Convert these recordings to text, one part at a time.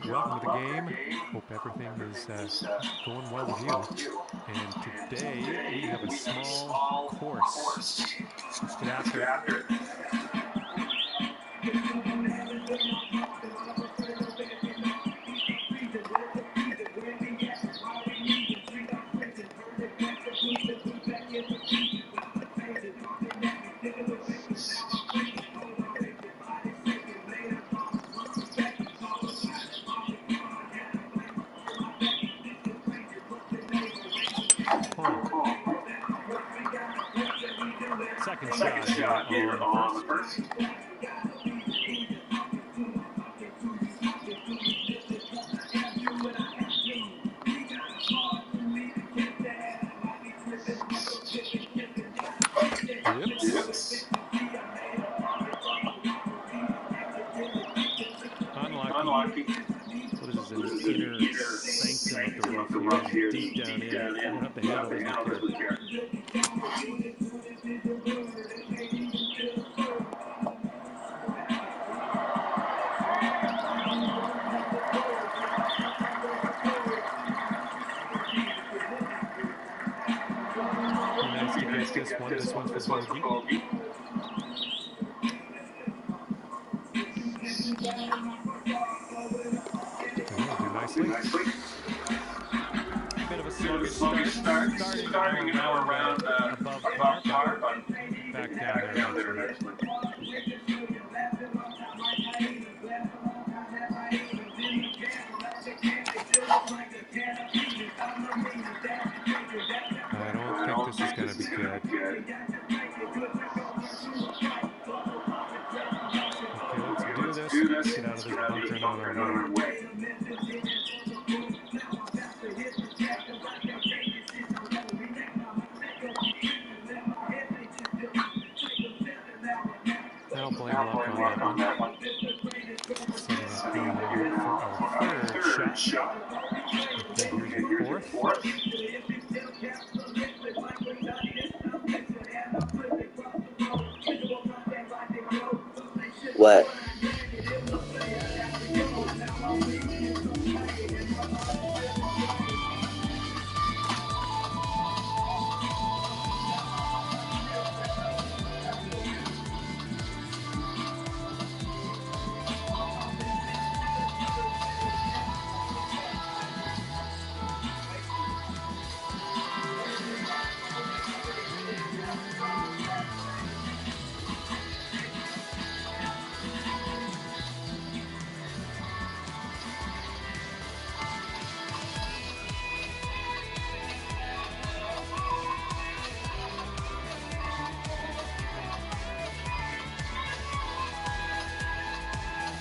Welcome to the game. Hope everything is going well with you. And today we have a small course. Let's get after it. Second shot here on the first. Yips. Unlucky. What is this, an inner sanctum of the rough here? Deep down in. We don't have to handle this with care. Nice to get this one. This one's for Bogey. Nicely. Bit of a sluggish start. Starting now around above par, but back down there eventually. I don't think this is going to be good. Okay, let's do this. Get out of this bunker and on our way. I'll blame luck on that one. Setting up here for our third shot. Okay, here's your fourth. What?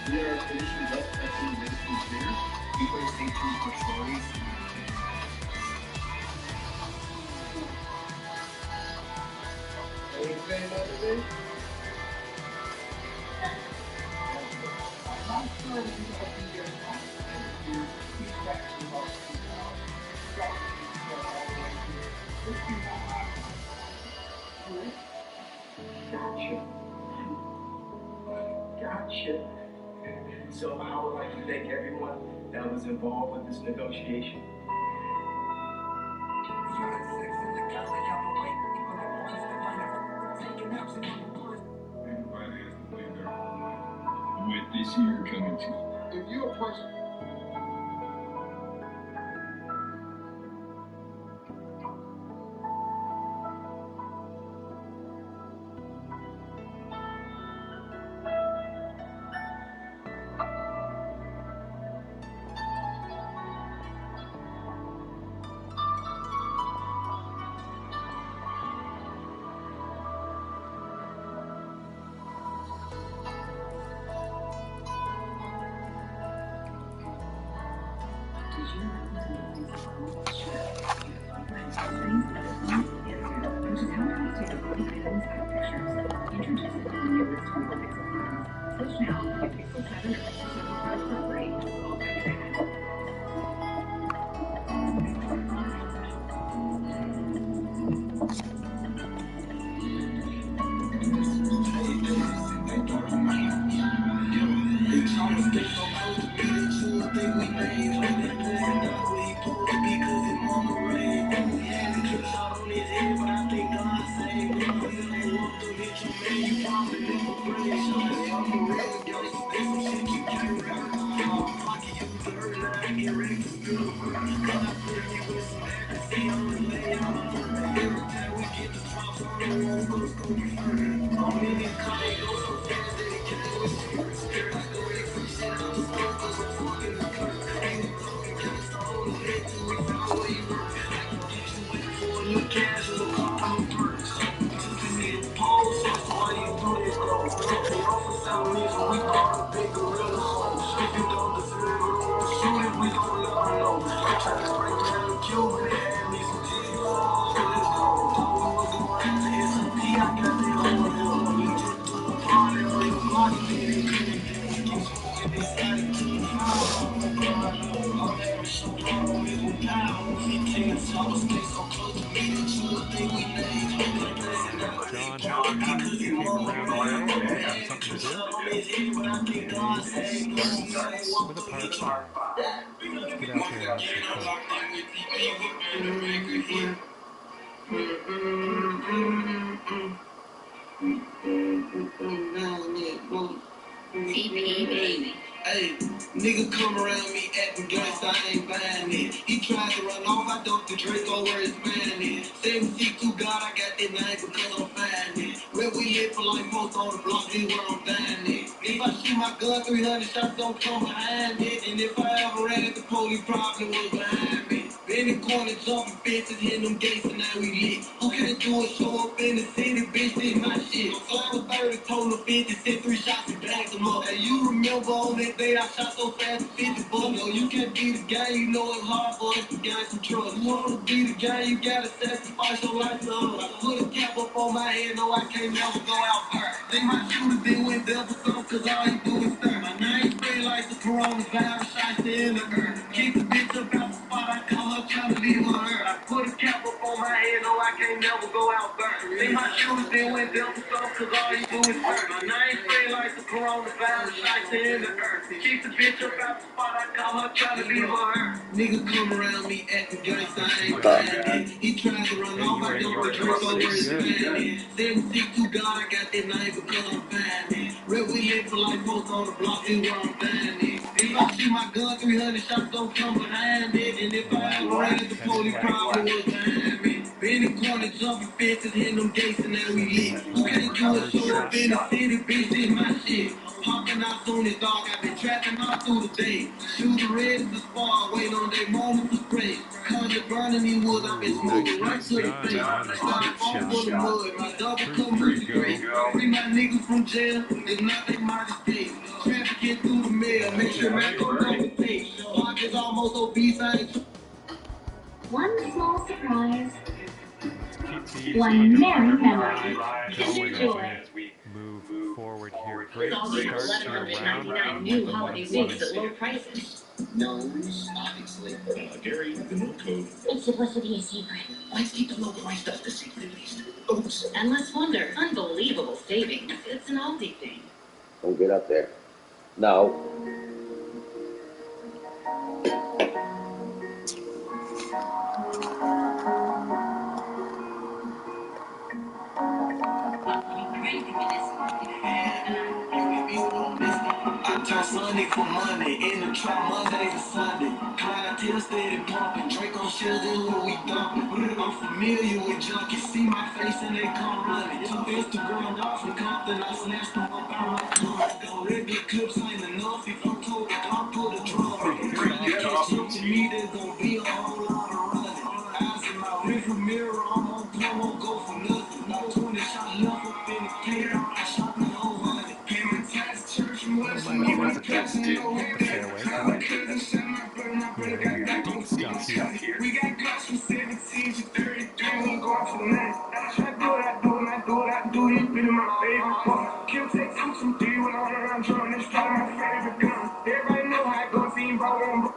We are finishing up after the medical fair. Please stay tuned for stories. Anything about it? Gotcha. So I would like to thank everyone that was involved with this negotiation. Everybody has to leave their home with this year coming to. If you're a person. John Howard came around today, something to do. Starts with a par 5. Let's get out there and have some fun. CP. Hey, nigga come around me acting gangsta, I ain't buying it. He tried to run off, I dumped the Draco where his man is. 762 God, I got that name because I'm finding it. Where we live for life, post on the block, this where I'm dying it. If I shoot my gun, 300 shots don't come behind it. And if I ever ran at the police, probably was behind me. In the corner, jumping fences, hitting them gates, and now we lit. Who can it do a show up in the city, bitch, this my shit. So I was 30, told him 50, sent 3 shots and bagged them up. Hey, you remember on that day I shot so fast, 50 bucks. Yo, you can't be the guy, you know it's hard for us to gain some trust. You wanna be the guy, you gotta sacrifice your life to us. I put a cap up on my head, no, I can't never go out there. Think my shooter been went there for something, cause all you do is stir. My name spray like the coronavirus, shots in the earth. Keep the bitch up out the spot, I call her trying to leave her. I put a cap up on my head, no, I can't never go out there. Think my shooter been went there for something, cause all you do is stir. My name spray like the coronavirus, shots in the earth. Keep the bitch up out the spot, I call her trying to leave her. Nigga come around me acting gangsta, I ain't buying it. He tried to run off, I dumped the Draco over his man. 762 God, I got that name because I'm finding it. Real we live for life, post on the block, this where I'm finding it. If I shoot my gun, 300 shots don't come behind it. And if I ever ran at the police, probably was behind me. In the corner, jumping fences, hitting them gates, and now we lit. Who can't do a show up in the city, bitch, this my shit. Popping out soon as dark, I've been trapping all through the day. Shooting red as the spar, wait on their moment to spray. Conjure burning these woods, I've been smoking right to the face. Started off full of mud, my double come with the grace. Free my niggas from jail, if not they might escape. Traffic get through the mail. Make sure my coat don't take. Pockets almost obese, I ain't. One small surprise. Keep these One merry memory. going as we move forward here. Great start to your round. New holiday wigs at low prices. Gnomes, obviously. Gary, the milk code. It's supposed to be a secret. Let's keep the low price stuff the secret at least. Oops. Endless wonder. Unbelievable savings. It's an Aldi thing. Don't get up there. No. I turn Sunday for Monday, in the trap Monday to Sunday. Clientele steady pumping, Drake on sugar, who we dumping. I'm familiar with junkies, see my face and they come running. Two Instagram off from Compton, I snatched them up out my car. Regular clips ain't enough, if I'm told I'll put a drum in. Catch up to me, there's gonna be a whole lot of running. Eyes in my rearview mirror, I'm on play, won't go for nothing. About 20 shots left up in the cake, I shot the whole hundred. Payment tax, church, and what's Minus one's attempts to hit the fairway. Deep stuff here. We got guts from 17 to 33, we going for the next. I do, he been my favorite part. Kill take 2 from 3 when I'm around drum, that's probably my favorite gun. Everybody know how it goes, team bro.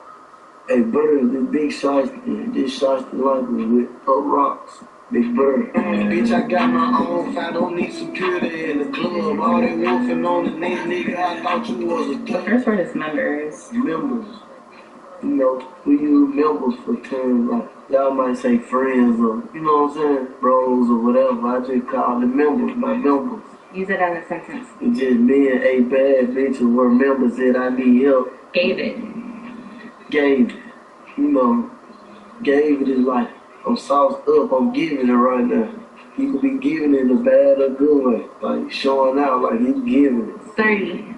Hey, Bird, this big shots, this shots the life with up rocks. Big Bird. Bitch, I got my own fight, don't need security in the club. All they wolfing on the next nigga, I thought you was a The first word is members. Members. You know, we use members for terms like, y'all might say friends or, you know what I'm saying, bros or whatever. I just call them members, my members. Use it in a sentence. It's just me and a bad bitch who were members that I need help. Gave it. Gave it. You know, gave it is like, I'm sauced up, I'm giving it right now. You could be giving it in a bad or good way. Like showing out like you giving it. 30.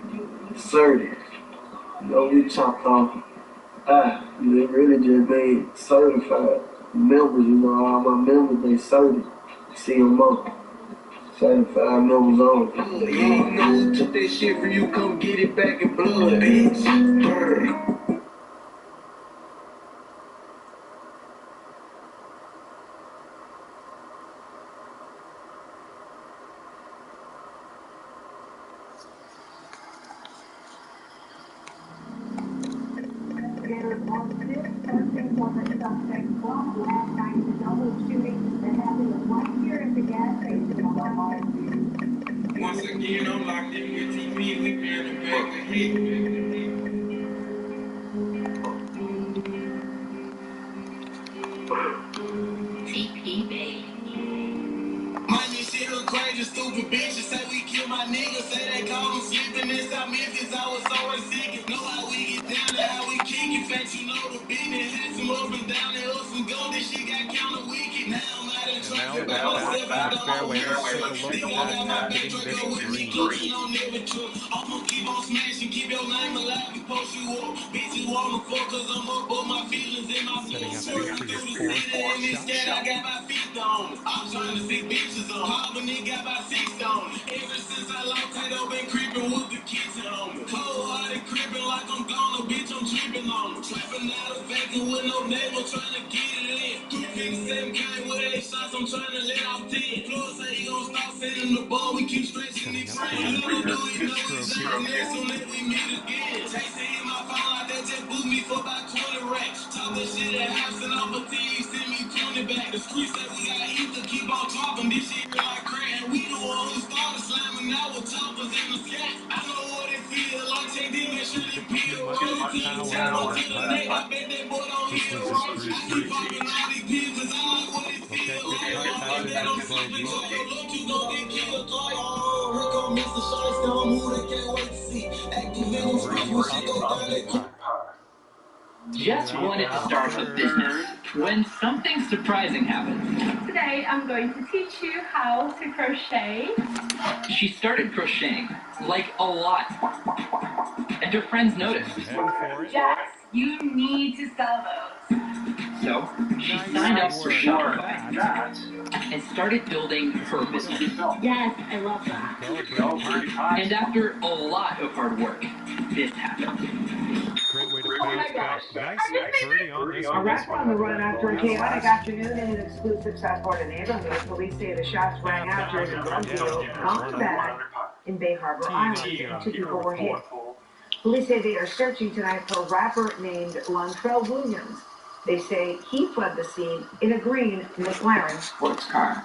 30. You know, we chopped off. It really just made certified members, you know, all my members, they certified. See them up. Certified members on. You ain't know who took that shit from you, come get it back in blood, bitch. Brr. Once again, I'm locked in with TV, we paying the back of hit. TP baby. Money shit look crazy, stupid bitches say we kill my niggas, say they call them sleeping in South Memphis, I was so sick. Know how we get down and how we kick it, fact you know the business, had some up and down and up some gold, this shit got counter wicked. Now I'm out in traffic by myself, I don't know where. Think I got my back truck go with me, clutching on every truck. I'm gonna keep on smashing, keep your name alive, we post you up. Bitches wanna fuck cause I'm up, but my feelings in my Setting up blood. here for your fourth shot. I got my feet on. I'm trying to see bitches on. Albany got my 6 on. Ever since I lost it, I've been creeping with the kitchen on me. Cold-hearted creeping like I'm gone, bitch, I'm tripping on them. Trapping out of vacant with no neighbor, trying to get it in. 357 came with 8 shots, I'm trying to let off 10. Plus, say he gon' stop sending the ball, we keep stretching these friends. Little do he know he's out there, so let we meet again. Chasing him, I found out that just booked me for about 20 racks. Talk that shit at house and off a TV, send me 20 back. The streets say we got ether, keep on dropping this shit like crack. And we the one who started slamming out with choppers in the sky. I know what it feel like, take them and shoot it peel. Roll to the channel, to the neck, I bet that boy don't This hear was wrong. his I keep popping all these pills, cause I like what it Okay, feel good like. putt, I'm passes I'm and sleeping, bogey. so look, you gon' get killed twice. Here go Mr. Shiesty, I'm who they can't wait to see. Active in them streets, when she go down, they come. Just wanted to start a business when something surprising happened. Today I'm going to teach you how to crochet. She started crocheting, like a lot. And her friends noticed. Head for it. Jess, you need to sell those. So she Nice signed up for work. Shopify. and started building her business. Yes, I love that. And after a lot of hard work, this happened. Great way to bounce back. Nice birdie on this A one. wrap on the run after a chaotic afternoon in an exclusive South Florida neighborhood. Police say the shots rang out during a drug deal gone bad in Bay Harbor Island, and 2 people were hit. Police say they are searching tonight for a rapper named Lontrell Williams. They say he fled the scene in a green McLaren sports car.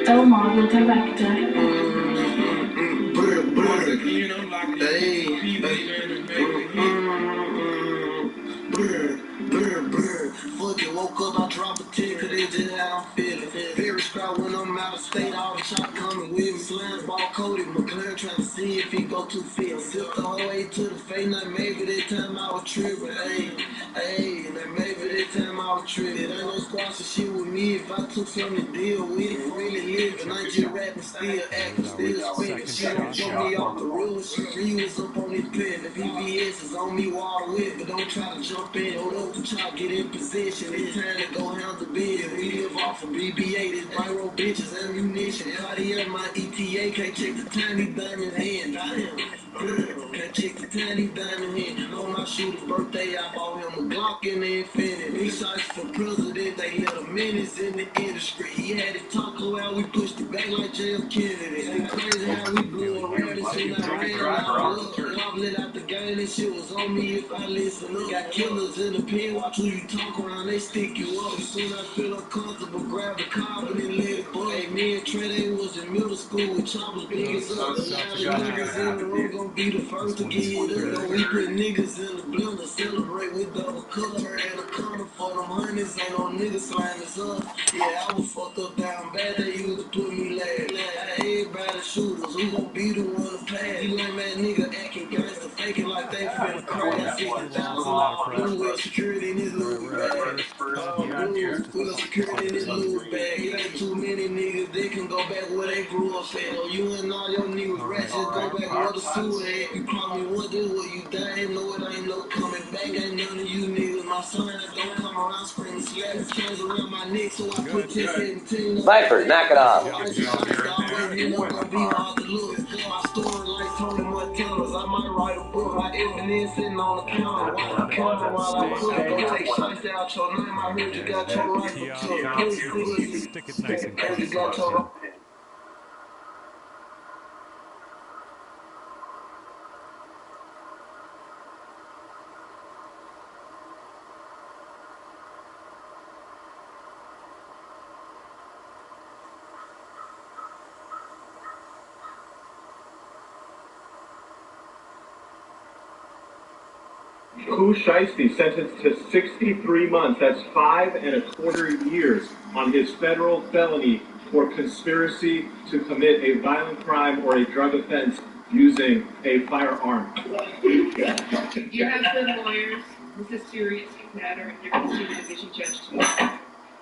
El model director. Fucking woke up, I dropped a 10, cause that's just how I'm feeling. Very proud when I'm out of state, all the shot coming with me. Slams ball coated, McLaren trying to see if he go too fit. Sipped the whole way to the face, now maybe that time I was tripping. Hey, now maybe that time I was tripping. Ain't no squash shit with me if I took something to deal with it. Really living, I just rapping, still acting, still spinning. She don't jump me off the rules, she was up on this pen. The PBS is on me water with, but don't try to jump in. Hold up the chop, get in position. It's time to go handle business. We live off of BBA, this viral bitches, ammunition. Cartier, my ETA, can't check the tiny diamond hand. Can't check the tiny diamond hand. On my shooter's birthday, I bought him a Glock in the Infinity. He searched for president, they let a menace in the industry. He had his taco out, we pushed it back like JF Kennedy. It's crazy how we blew around and shit like ran out. I've lit out the game, this shit was on me if I listen up. Got killers in the pen, watch who you talk around, they stick you up. As soon as I feel uncomfortable, grab the carbon and let it bust. Hey, me and Trey, they was in middle school with choppers big as up. The niggas in the room gon' be the first to get hit up. We put niggas in the blender, celebrate with double color and a corner for them hundreds. Ain't no niggas slam us up. Yeah, I was fucked up down bad, they used to put me last. Everybody shooters, who gon' be the one to pass? You ain't that nigga acting gangster, faking like they finna crash. 60,000 blue with security in his little bag. Blue security in his little bag. It ain't too many niggas that can go back where they grew up at. Oh, you and all your niggas ratchets go back where the sewer at. You call me one day where you die, know it ain't no coming back. Ain't none of you niggas my son. I don't come around screaming slaps, chains around my neck, so I put 10-17 Viper, knock it off. You know gonna be hard to look. My story like Tony Montana's. I might write a book. My evidence sitting on the counter. Watch the camera while I cook. Go take shots out your name. I heard you got your rifle took. Please, Stick it nice and close. you got your. Pooh Shiesty sentenced to 63 months, that's 5 1/4 years, on his federal felony for conspiracy to commit a violent crime or a drug offense using a firearm. You have good lawyers. This is a serious matter. You're going to see the division judge tomorrow.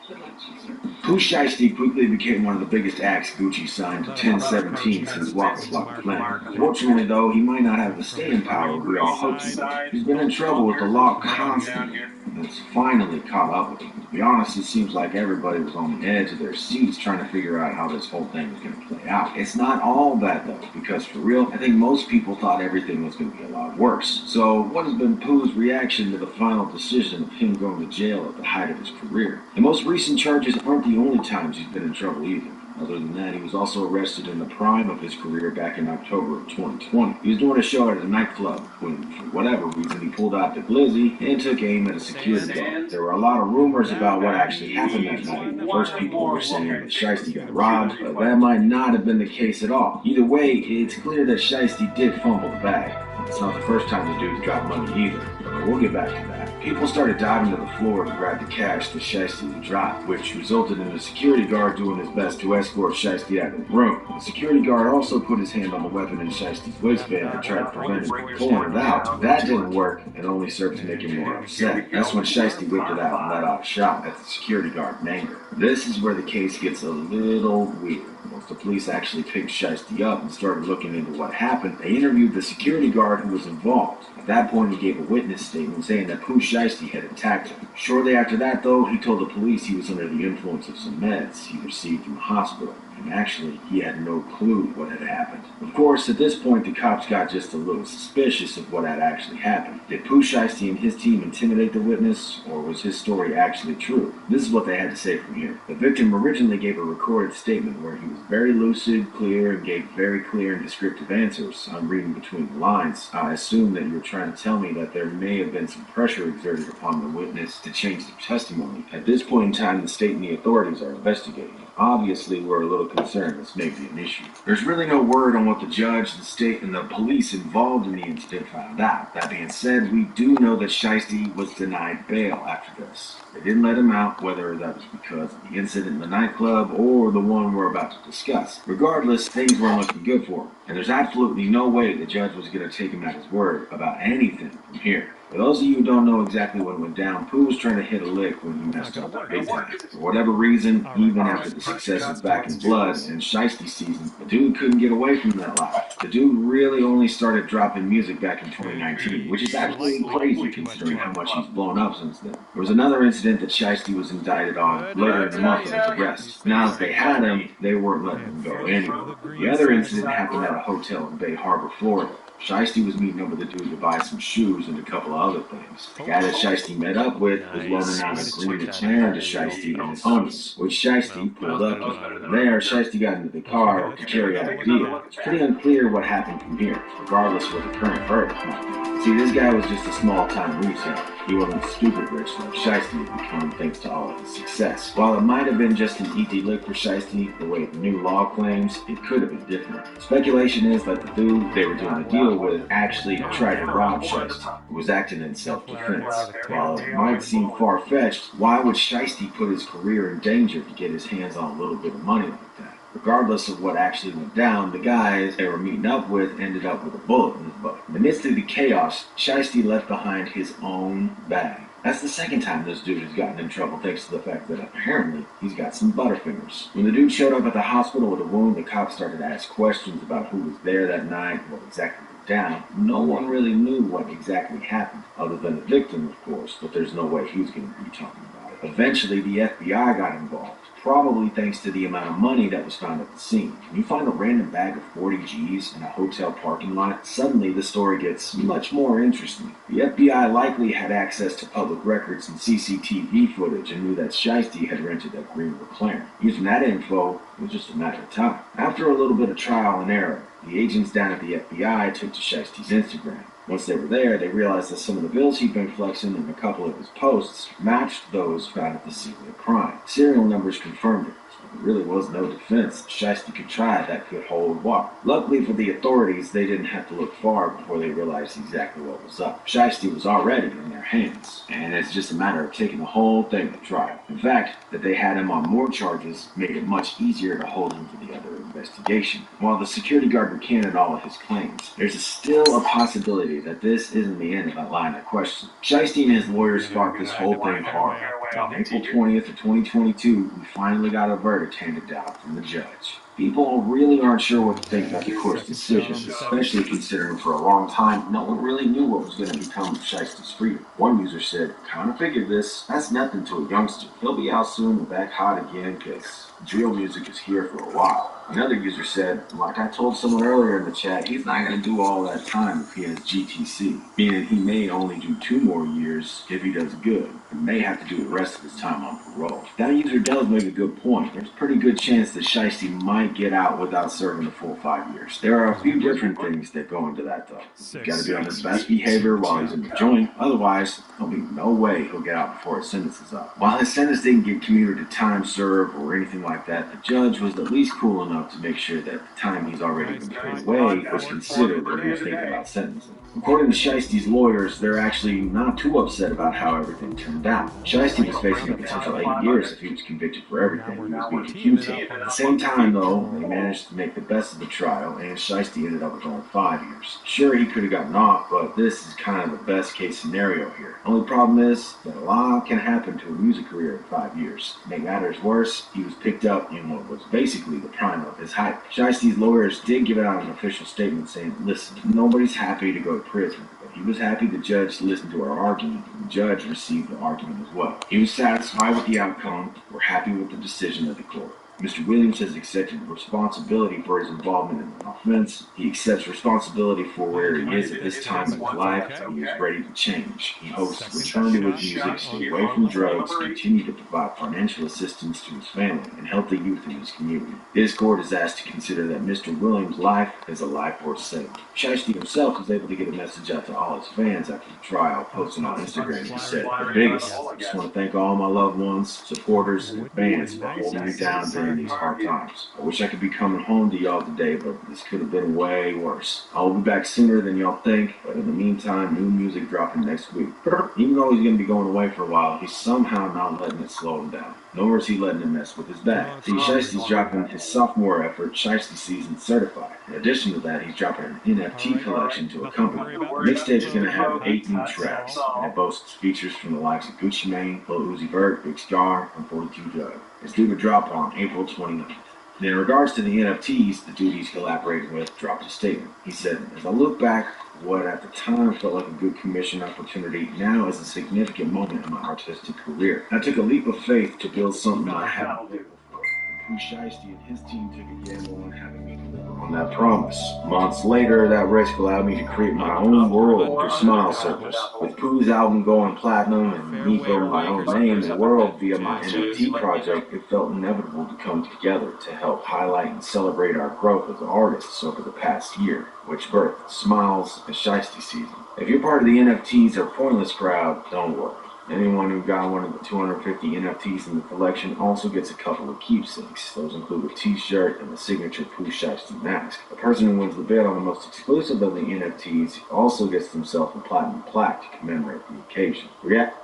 Good luck to you, sir. Pooh Shiesty quickly became one of the biggest acts Gucci signed to 1017 since Walk the Block Plan. Unfortunately, though, he might not have the staying power we all hoped he would. He's been in trouble with the law constantly, and it's finally caught up with him. To be honest, it seems like everybody was on the edge of their seats trying to figure out how this whole thing was going to play out. It's not all bad, though, because for real, I think most people thought everything was going to be a lot worse. So, what has been Pooh's reaction to the final decision of him going to jail at the height of his career? The most recent charges aren't the only times he's been in trouble either. Other than that, he was also arrested in the prime of his career back in October of 2020. He was doing a show at a nightclub when, for whatever reason, he pulled out the glizzy and took aim at a security guard. There were a lot of rumors about what actually happened that night. First, people were saying that Shiesty got robbed, but that might not have been the case at all. Either way, it's clear that Shiesty did fumble the bag. It's not the first time the dude's dropped money either, but we'll get back to that. People started diving to the floor to grab the cash that Shiesty had dropped, which resulted in a security guard doing his best to escort Shiesty out of the room. The security guard also put his hand on the weapon in Shiesty's waistband to try to prevent him from pulling it out. That didn't work and only served to make him more upset. That's when Shiesty whipped it out and let off a shot at the security guard in anger. This is where the case gets a little weird. Once the police actually picked Shiesty up and started looking into what happened, they interviewed the security guard who was involved. At that point, he gave a witness statement saying that Pooh Shiesty had attacked him. Shortly after that, though, he told the police he was under the influence of some meds he received from the hospital. And actually, he had no clue what had happened. Of course, at this point, the cops got just a little suspicious of what had actually happened. Did Pooh Shiesty and his team intimidate the witness, or was his story actually true? This is what they had to say from here. The victim originally gave a recorded statement where he was very lucid, clear, and gave very clear and descriptive answers. I'm reading between the lines. I assume that you're trying to tell me that there may have been some pressure exerted upon the witness to change their testimony. At this point in time, the state and the authorities are investigating. Obviously, we're a little concerned this may be an issue. There's really no word on what the judge, the state, and the police involved in the incident found out. That being said, we do know that Shiesty was denied bail after this. They didn't let him out, whether that was because of the incident in the nightclub or the one we're about to discuss. Regardless, things weren't looking good for him, and there's absolutely no way the judge was going to take him at his word about anything from here. For those of you who don't know exactly what went down, Pooh was trying to hit a lick when he messed up big time. For whatever reason, even after the success of Back in Blood and Shiesty season, the dude couldn't get away from that life. The dude really only started dropping music back in 2019, which is actually crazy considering how much he's blown up since then. There was another incident that Shiesty was indicted on later in the month of his arrest. Now that they had him, they weren't letting him go anywhere. The other incident happened at a hotel in Bay Harbor, Florida. Shiesty was meeting up with the dude to buy some shoes and a couple of other things. The guy that Shiesty met up with was loaning out a green McLaren to Shiesty and his homies, which Shiesty pulled up to. From there, Shiesty got into the car to carry out a deal. It's pretty unclear what happened from here, regardless of what the current verdict might be. See, this guy was just a small-time retailer. He wasn't stupid rich like Shiesty had become thanks to all of his success. While it might have been just an easy lick for Shiesty, the way the new law claims, it could have been different. Speculation is that the dude they were doing a deal with actually tried to rob Shiesty, who was acting in self-defense. While it might seem far-fetched, why would Shiesty put his career in danger to get his hands on a little bit of money like that? Regardless of what actually went down, the guys they were meeting up with ended up with a bullet in his butt. In the midst of the chaos, Shiesty left behind his own bag. That's the second time this dude has gotten in trouble thanks to the fact that apparently he's got some butterfingers. When the dude showed up at the hospital with a wound, the cops started to ask questions about who was there that night and what exactly went down. No one really knew what exactly happened, other than the victim, of course, but there's no way he was going to be talking about it. Eventually, the FBI got involved. Probably thanks to the amount of money that was found at the scene. When you find a random bag of 40 G's in a hotel parking lot, suddenly the story gets much more interesting. The FBI likely had access to public records and CCTV footage and knew that Shiesty had rented that green McLaren. Using that info, it was just a matter of time. After a little bit of trial and error, the agents down at the FBI took to Shiesty's Instagram. Once they were there, they realized that some of the bills he'd been flexing and a couple of his posts matched those found at the scene of the crime. Serial numbers confirmed it. There really was no defense Shiesty could try that could hold water. Luckily for the authorities, they didn't have to look far before they realized exactly what was up. Shiesty was already in their hands, and it's just a matter of taking the whole thing to trial. In fact, that they had him on more charges made it much easier to hold him for the other investigation. While the security guard recanted all of his claims, there's still a possibility that this isn't the end of that line of questioning. Shiesty and his lawyers fought this whole thing hard. On April 20th of 2022, we finally got a verdict handed down from the judge. People really aren't sure what to think about the court's decision, especially considering for a long time, no one really knew what was going to become of Shiesty's freedom. One user said, "Kinda figured this. That's nothing to a youngster. He'll be out soon and back hot again because drill music is here for a while." Another user said, "Like I told someone earlier in the chat, he's not going to do all that time if he has GTC, meaning he may only do 2 more years if he does good, and may have to do the rest of his time on parole." That user does make a good point. There's a pretty good chance that Shiesty might get out without serving the full 5 years. There are a few different things that go into that though. He's got to be on his best behavior while he's in the joint, otherwise there'll be no way he'll get out before his sentence is up. While his sentence didn't get commuted to time served or anything like that, the judge was at least cool enough to make sure that the time he's already been put away was considered when he was thinking about sentencing. According to Shiesty's lawyers, they're actually not too upset about how everything turned out. Shiesty was facing a potential 8 years if he was convicted for everything he was being accused of. At the same time, though, still, they managed to make the best of the trial, and Shiesty ended up with only 5 years. Sure, he could have gotten off, but this is kind of the best case scenario here. Only problem is that a lot can happen to a music career in 5 years. To make matters worse, he was picked up in what was basically the prime of his hype. Shiesty's lawyers did give out an official statement saying, listen, nobody's happy to go to prison. He was happy the judge listened to our argument, and the judge received the argument as well. He was satisfied with the outcome. We're happy with the decision of the court. Mr. Williams has accepted responsibility for his involvement in the offense. He accepts responsibility for where he is at this time in his life, and he is ready to change. He hopes to return to his music, stay away from drugs, continue to provide financial assistance to his family, and help the youth in his community. This court is asked to consider that Mr. Williams' life is a life worth saving. Shiesty himself was able to get a message out to all his fans after the trial, posting on Instagram. He said, the biggest, I just want to thank all my loved ones, supporters, and fans for holding me down during these hard times. I wish I could be coming home to y'all today, but this could have been way worse. I'll be back sooner than y'all think, but in the meantime, new music dropping next week. Even though he's going to be going away for a while, he's somehow not letting it slow him down. Nor is he letting it mess with his bag. See, Shiesty's dropping his sophomore effort, Shiesty Season Certified. In addition to that, he's dropping an NFT collection to accompany it. The mixtape is going to have 8 new tracks, and it boasts features from the likes of Gucci Mane, Lil Uzi Vert, Big Star, and 42 Dugg. It's due to drop on April 29th. And in regards to the NFTs, the dude he's collaborating with dropped a statement. He said, as I look back, what at the time felt like a good commission opportunity now is a significant moment in my artistic career. I took a leap of faith to build something I hadn't lived before. Pooh Shiesty and his team took a gamble on having me deliver on that promise. Months later, that risk allowed me to create my own world through Smile Circus. With Pooh's album going platinum and me building my own name and world via my NFT project, it felt inevitable to come together to help highlight and celebrate our growth as artists over the past year, which birthed Smiles and Shiesty Season. If you're part of the NFTs or Pointless crowd, don't worry. Anyone who got one of the 250 NFTs in the collection also gets a couple of keepsakes. Those include a t-shirt and the signature Pooh Shiesty mask. The person who wins the bid on the most exclusive of the NFTs also gets themselves a platinum plaque to commemorate the occasion. React?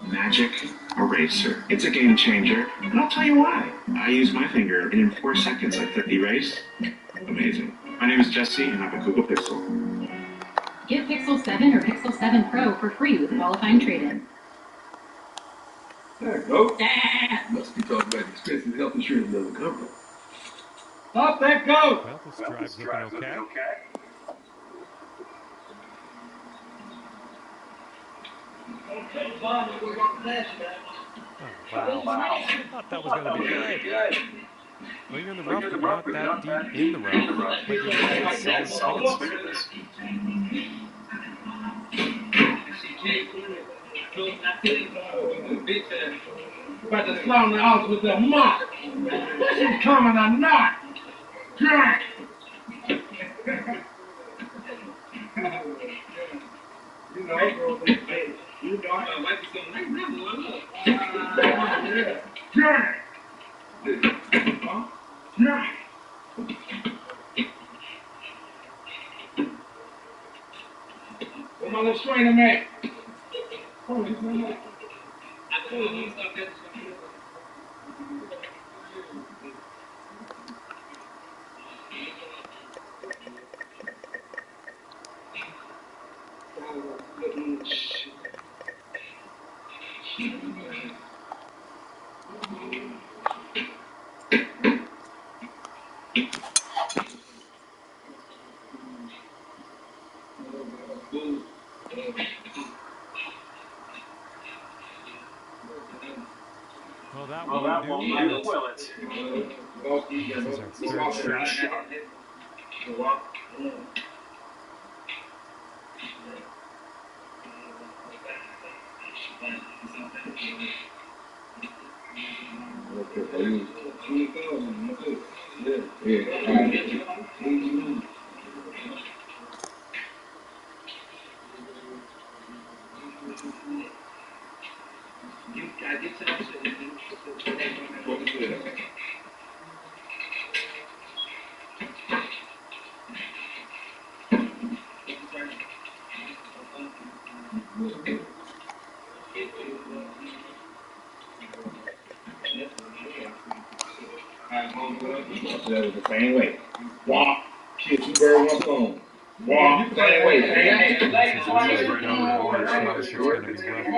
Magic Eraser. It's a game changer, and I'll tell you why. I used my finger, and in 4 seconds I clicked erase. Amazing. My name is Jesse, and I have a Google Pixel. Get Pixel 7 or Pixel 7 Pro for free with qualifying trade-in. There you go. Must be talking about expensive health insurance doesn't cover. Stop that goat! Well, this drive's looking okay. Okay, Bob, we're going to flash that. Oh, wow. I thought that was going to be good. Well, you're in the rough, but not that deep in the rough. But you're getting solid seconds. About to slam the house with the mop. She's coming or not. Jack! You know, might be some nice number. Jack! Jack! Where my little strainer man? Oh, he's not there. I told him he's not there. Well, that won't do, will it? This is our third shot. That was the same way. Walk. Shit, you bird one phone. Walk. Same way. It's going to be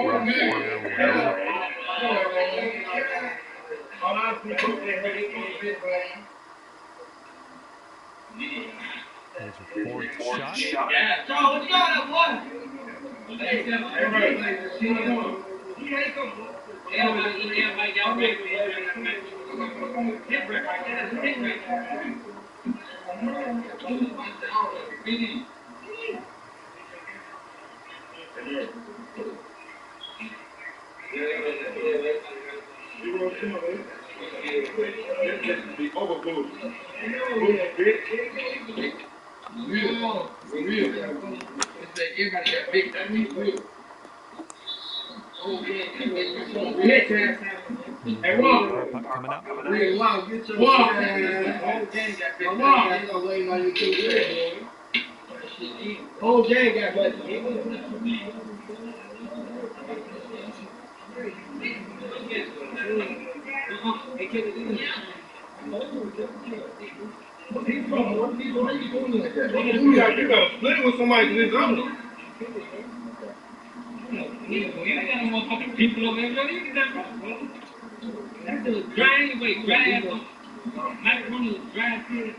rough There's a fourth shot. Yeah, so what you got at one? Hey, walk. Coming up. Whole gang got money. You gotta split it with somebody to this other. You ain't got no motherfucking people over there, you get that wrong. That's a grind, wait, grind. Not one of the grind kids.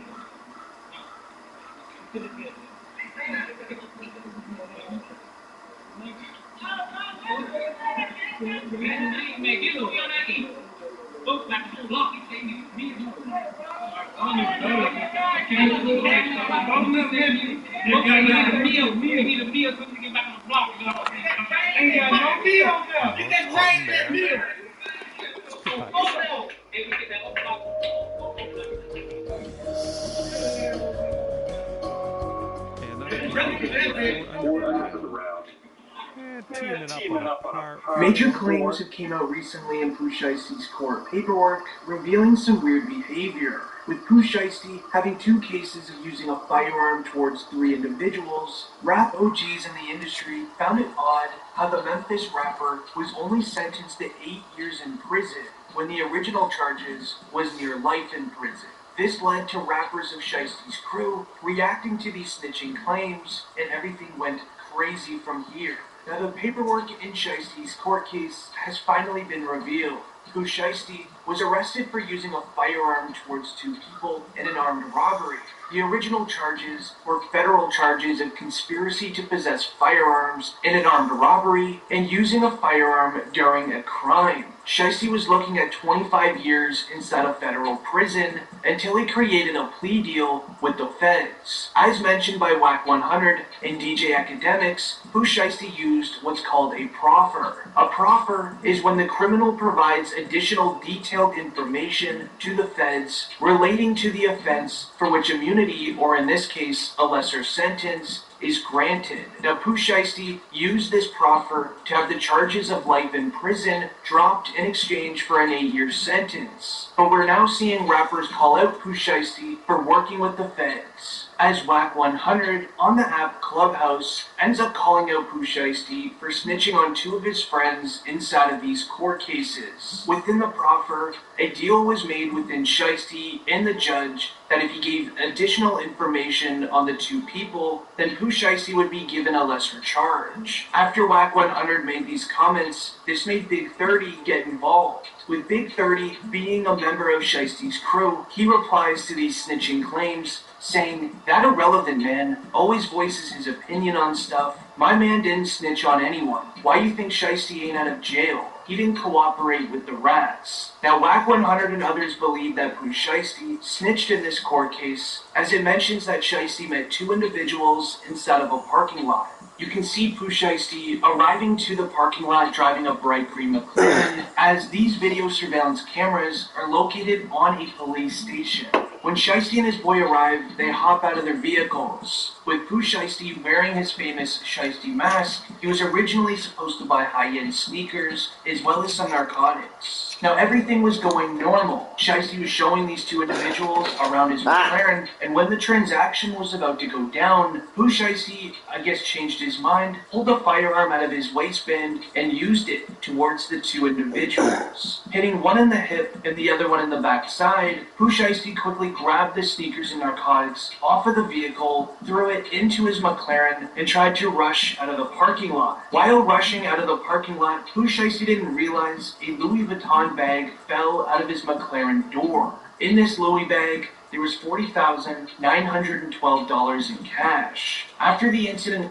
Major claims have came out recently in Pooh Shiesty's court paperwork revealing some weird behavior, with Pooh Shiesty having 2 cases of using a firearm towards 3 individuals. Rap OGs in the industry found it odd how the Memphis rapper was only sentenced to 8 years in prison when the original charges was near life in prison. This led to rappers of Shiesty's crew reacting to these snitching claims, and everything went crazy from here. Now the paperwork in Shiesty's court case has finally been revealed. Pooh Shiesty was arrested for using a firearm towards 2 people in an armed robbery. The original charges were federal charges of conspiracy to possess firearms in an armed robbery and using a firearm during a crime. Shiesty was looking at 25 years inside a federal prison until he created a plea deal with the feds. As mentioned by Wack 100 and DJ Academics, Pooh Shiesty used what's called a proffer. A proffer is when the criminal provides additional detailed information to the feds relating to the offense for which immunity, or in this case, a lesser sentence, is granted. Now, Pooh Shiesty used this proffer to have the charges of life in prison dropped in exchange for an 8-year sentence. But we're now seeing rappers call out Pooh Shiesty for working with the feds, as Wack 100 on the app Clubhouse ends up calling out Pooh Shiesty for snitching on 2 of his friends inside of these court cases. Within the proffer, a deal was made within Shiesty and the judge that if he gave additional information on the 2 people, then Pooh Shiesty would be given a lesser charge. After Wack 100 made these comments, this made Big 30 get involved. With Big 30 being a member of Shiesty's crew, he replies to these snitching claims, saying, "That irrelevant man always voices his opinion on stuff. My man didn't snitch on anyone. Why you think Shiesty ain't out of jail? He didn't cooperate with the rats." Now, Wack 100 and others believe that Pooh Shiesty snitched in this court case, as it mentions that Shiesty met 2 individuals inside of a parking lot. You can see Pooh Shiesty arriving to the parking lot driving a bright green McLaren, as these video surveillance cameras are located on a police station. When Shiesty and his boy arrived, they hop out of their vehicles. With Pooh Shiesty wearing his famous Shiesty mask, he was originally supposed to buy high-end sneakers, as well as some narcotics. Now everything was going normal. Shiesty was showing these two individuals around his McLaren, and when the transaction was about to go down, Pooh Shiesty, I guess, changed his mind, pulled a firearm out of his waistband, and used it towards the two individuals. Hitting one in the hip and the other one in the backside, Pooh Shiesty quickly grabbed the sneakers and narcotics off of the vehicle, threw it into his McLaren, and tried to rush out of the parking lot. While rushing out of the parking lot, Pooh Shiesty didn't realize a Louis Vuitton bag fell out of his McLaren door. In this Louis bag, there was $40,912 in cash. After the incident...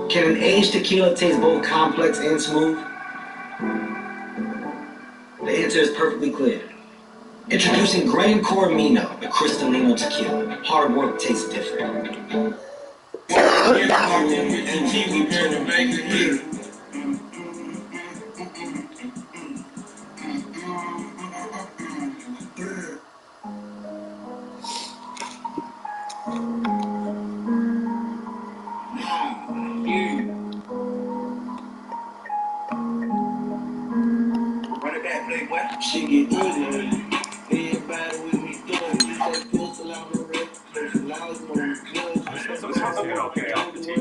Can an aged tequila taste both complex and smooth? The answer is perfectly clear. Introducing Gran Coromino, the Cristalino tequila. Hard work tastes different. She get ugly. Everybody with me doing it. That pistol out the red, close loud, no clutch.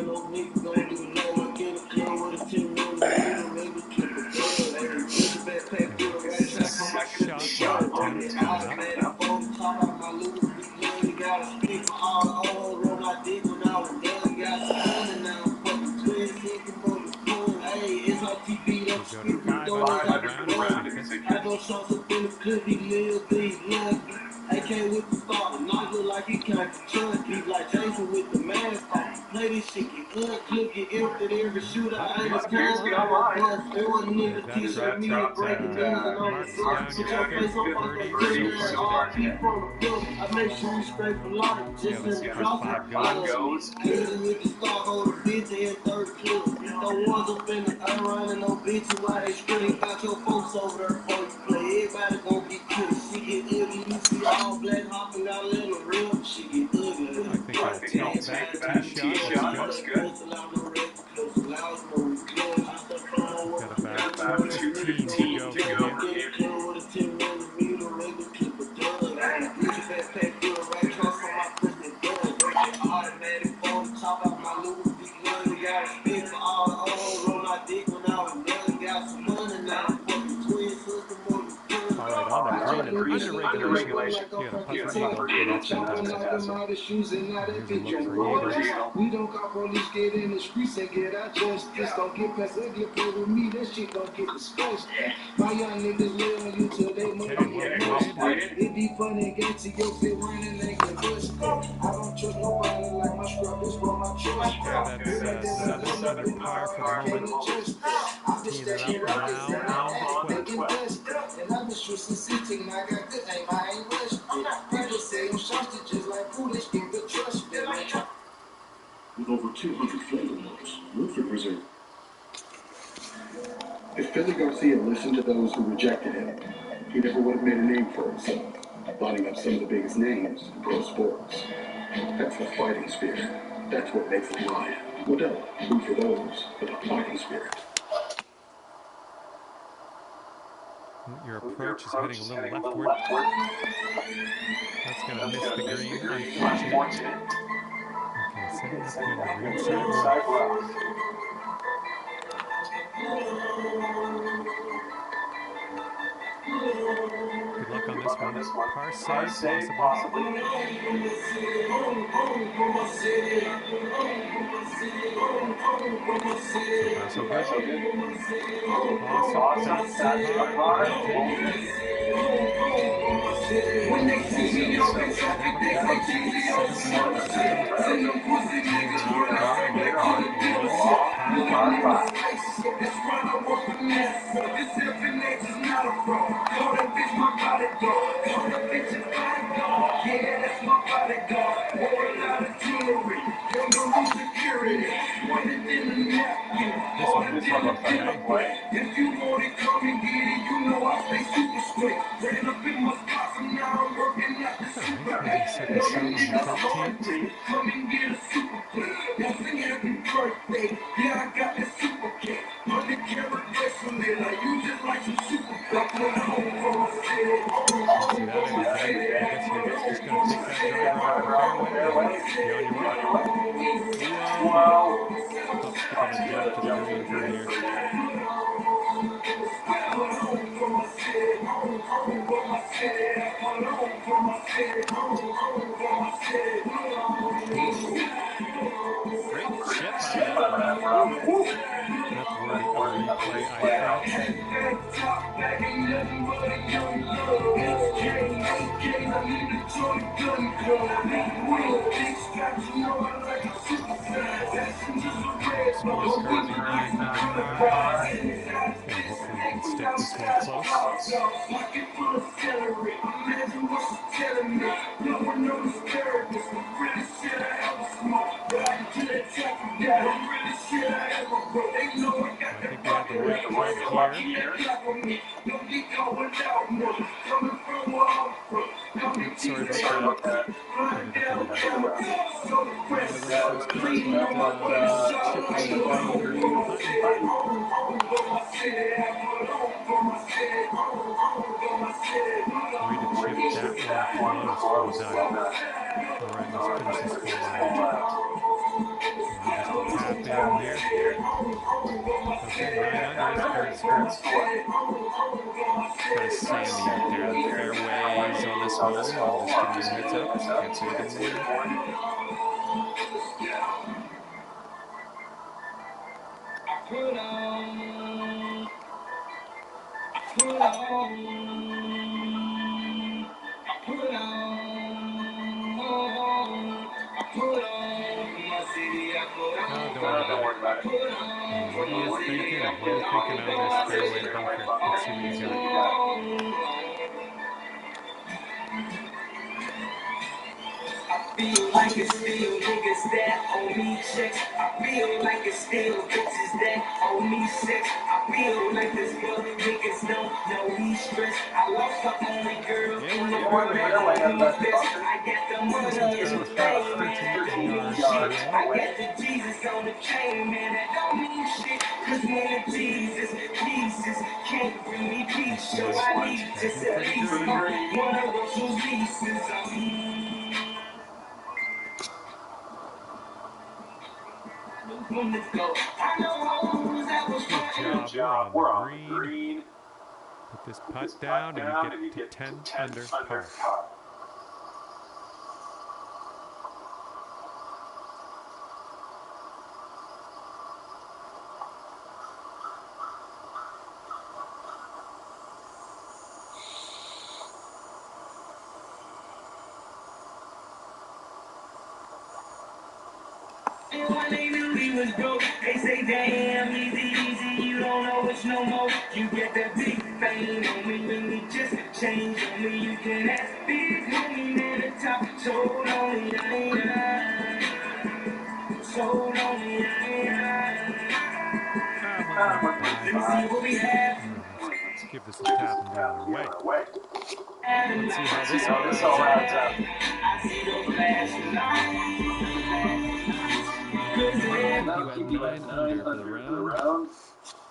No niggas gon' do no one get a club with a 10 million, maybe clip a gun. Put the backpack through a right shot, come back in the shot. Automatic phone, top out my Louis Vuitton. Gotta speak for all the old roll my dick when I was done. Got some money now, fucking twins, thinking for the fun. Hey, it's all TP, don't speak for doors. I go shots up in the clip, he live, he love. AK with the start, not look like he can't trust. He's like Jason with the mask on. Play this shit, get good, clip, get emptied every shooter. I ain't a gun, or a nigga t-shirt, me to break it down on the floor. Put your face up on the green, RP from the bill. I make sure we straight for life, just in the coffin. Easy with the start, hold a bitch in third clip. No ones up in the running no bitch, why they scream about your folks over there before you play. Everybody gon' get killed. She get ugly, you see all black hopping out in the real. She get ugly. I think I'll take that T-shot. That's good. Got about 15 to go here. Automatic phone, top out my Louis Vuitton. Got a spin for all the old roll my dick when I was young. Got some money now, fucking twin sister, more Under regulation. Yeah, we don't call police, get in the streets and get our justice. Don't get past ugly, play with me, that shit don't get discussed. My young niggas live on you till they money get lost. It be funny, get to your fit running, they get busted. I don't trust nobody like my scrub is for my choice. That's Southern Power for the moment. Teeing it up now. And I'm just trusting sitting, I got good aim, I ain't rushed. People say I'm shot just like foolish, give the trust. With over 200 flavor notes, Woodford Reserve. If Philly Garcia listened to those who rejected him, he never would have made a name for himself, lining up some of the biggest names in pro sports. That's the fighting spirit. That's what makes him lion. Modelo, food for those with a fighting spirit. Your approach is heading a little leftward. That's going to miss the green, unfortunately. Okay, setting up here on the green side. Good luck on this one. Par save, possibly. So far, so good. When they see me open traffic, they say Jesus on the surface. Send them pussy niggas run out, they call it dealers. That's why I work with NASA. This helping nature's not a fraud. Call that bitch my bodyguard. Call that bitch a bodyguard. Yeah, that's my bodyguard. Working out artillery. Don't know who's security. Pointed in the napkin. All the different people. If you want it, come and get it. You know I stay super straight. Ran up in my spots and now I'm working right, set this out on the 13th. Come and get a super kick. We'll sing happy birthday. Yeah, I got that super kick. Undercarriage wrestling. I use it like some super kick. See that? I guess you're just going to take that driver off the fairway and be on your way. Wow. Puck's going to jump to the green from here. Great chip out of that round. That's worthy of a replay, I think. Small scars behind number 5. And hopefully we can stick this one close. I think we have the right club here. Oops, sorry about that. Way to chip that one close. Well done. Alright, let's finish this one out. Just a tap in here. Okay, 9 under is current score. Kind of sandy out there. The fairways on this hole. I'll just give you a heads up. Can't say good morning. Don't worry about it. What are you thinking? What are you thinking out of this fairway bunker? Let's see what you got. I feel like it's still niggas that owe me checks. I feel like it's still bitches that owe me sex. I feel like this girl niggas don't know we stress. I lost the only girl in the world that knows best. I got the money and the fame, man, that don't mean shit. I got the Jesus on the chain, man, that don't mean shit. Cause when the Jesus can't bring me peace, so I need just at least one of those pieces of me. Good job. We're on the green. Put this putt down and you get to 10 under par. When they knew he was broke, they say, damn, easy, you don't know it's no more. You get that big fame on me when you just change on me. You can ask big homie at the top, so lonely I am. So lonely I am. Let me see what we have. Let's give this a tap and go on our way. Let's see how this all adds up. I see those flash Keep you at 9 under for the round.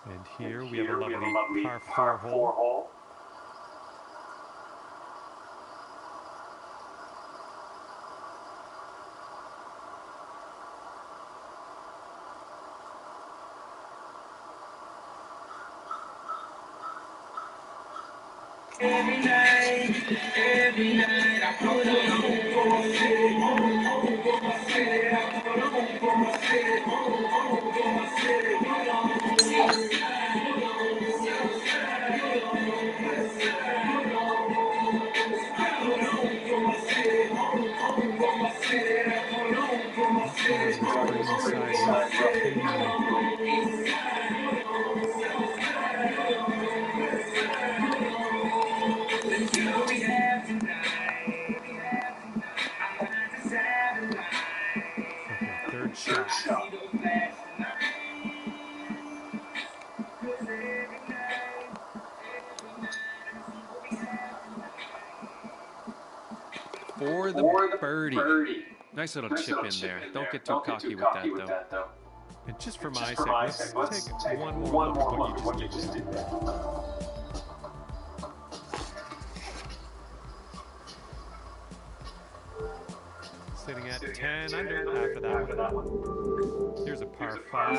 And here we have a lovely par 4 hole. Every night I put on for my city, for my city, I put on for my city, for my city, Third shot. for the birdie. Nice little chip in there. Don't get too cocky with that, though. And just for my sake, let's take one more look at what you just did there. Sitting at 10 under after that one. Here's a par 5.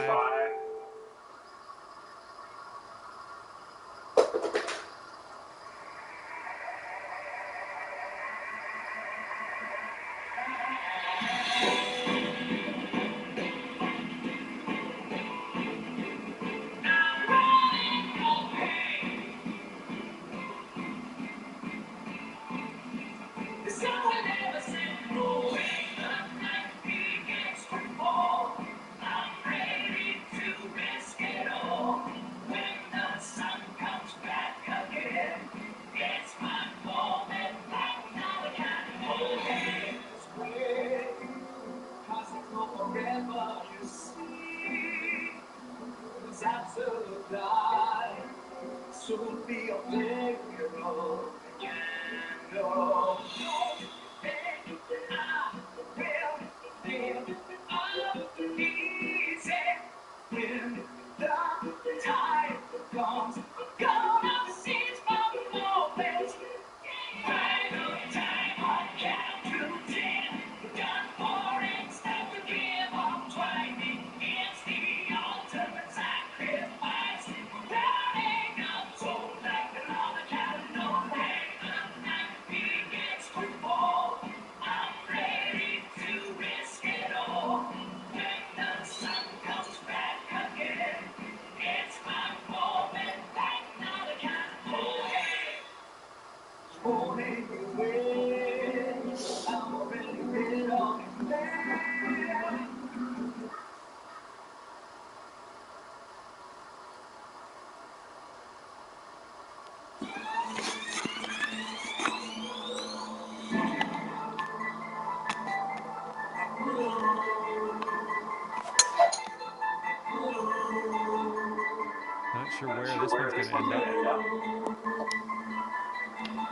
Not sure where this one's going to end up.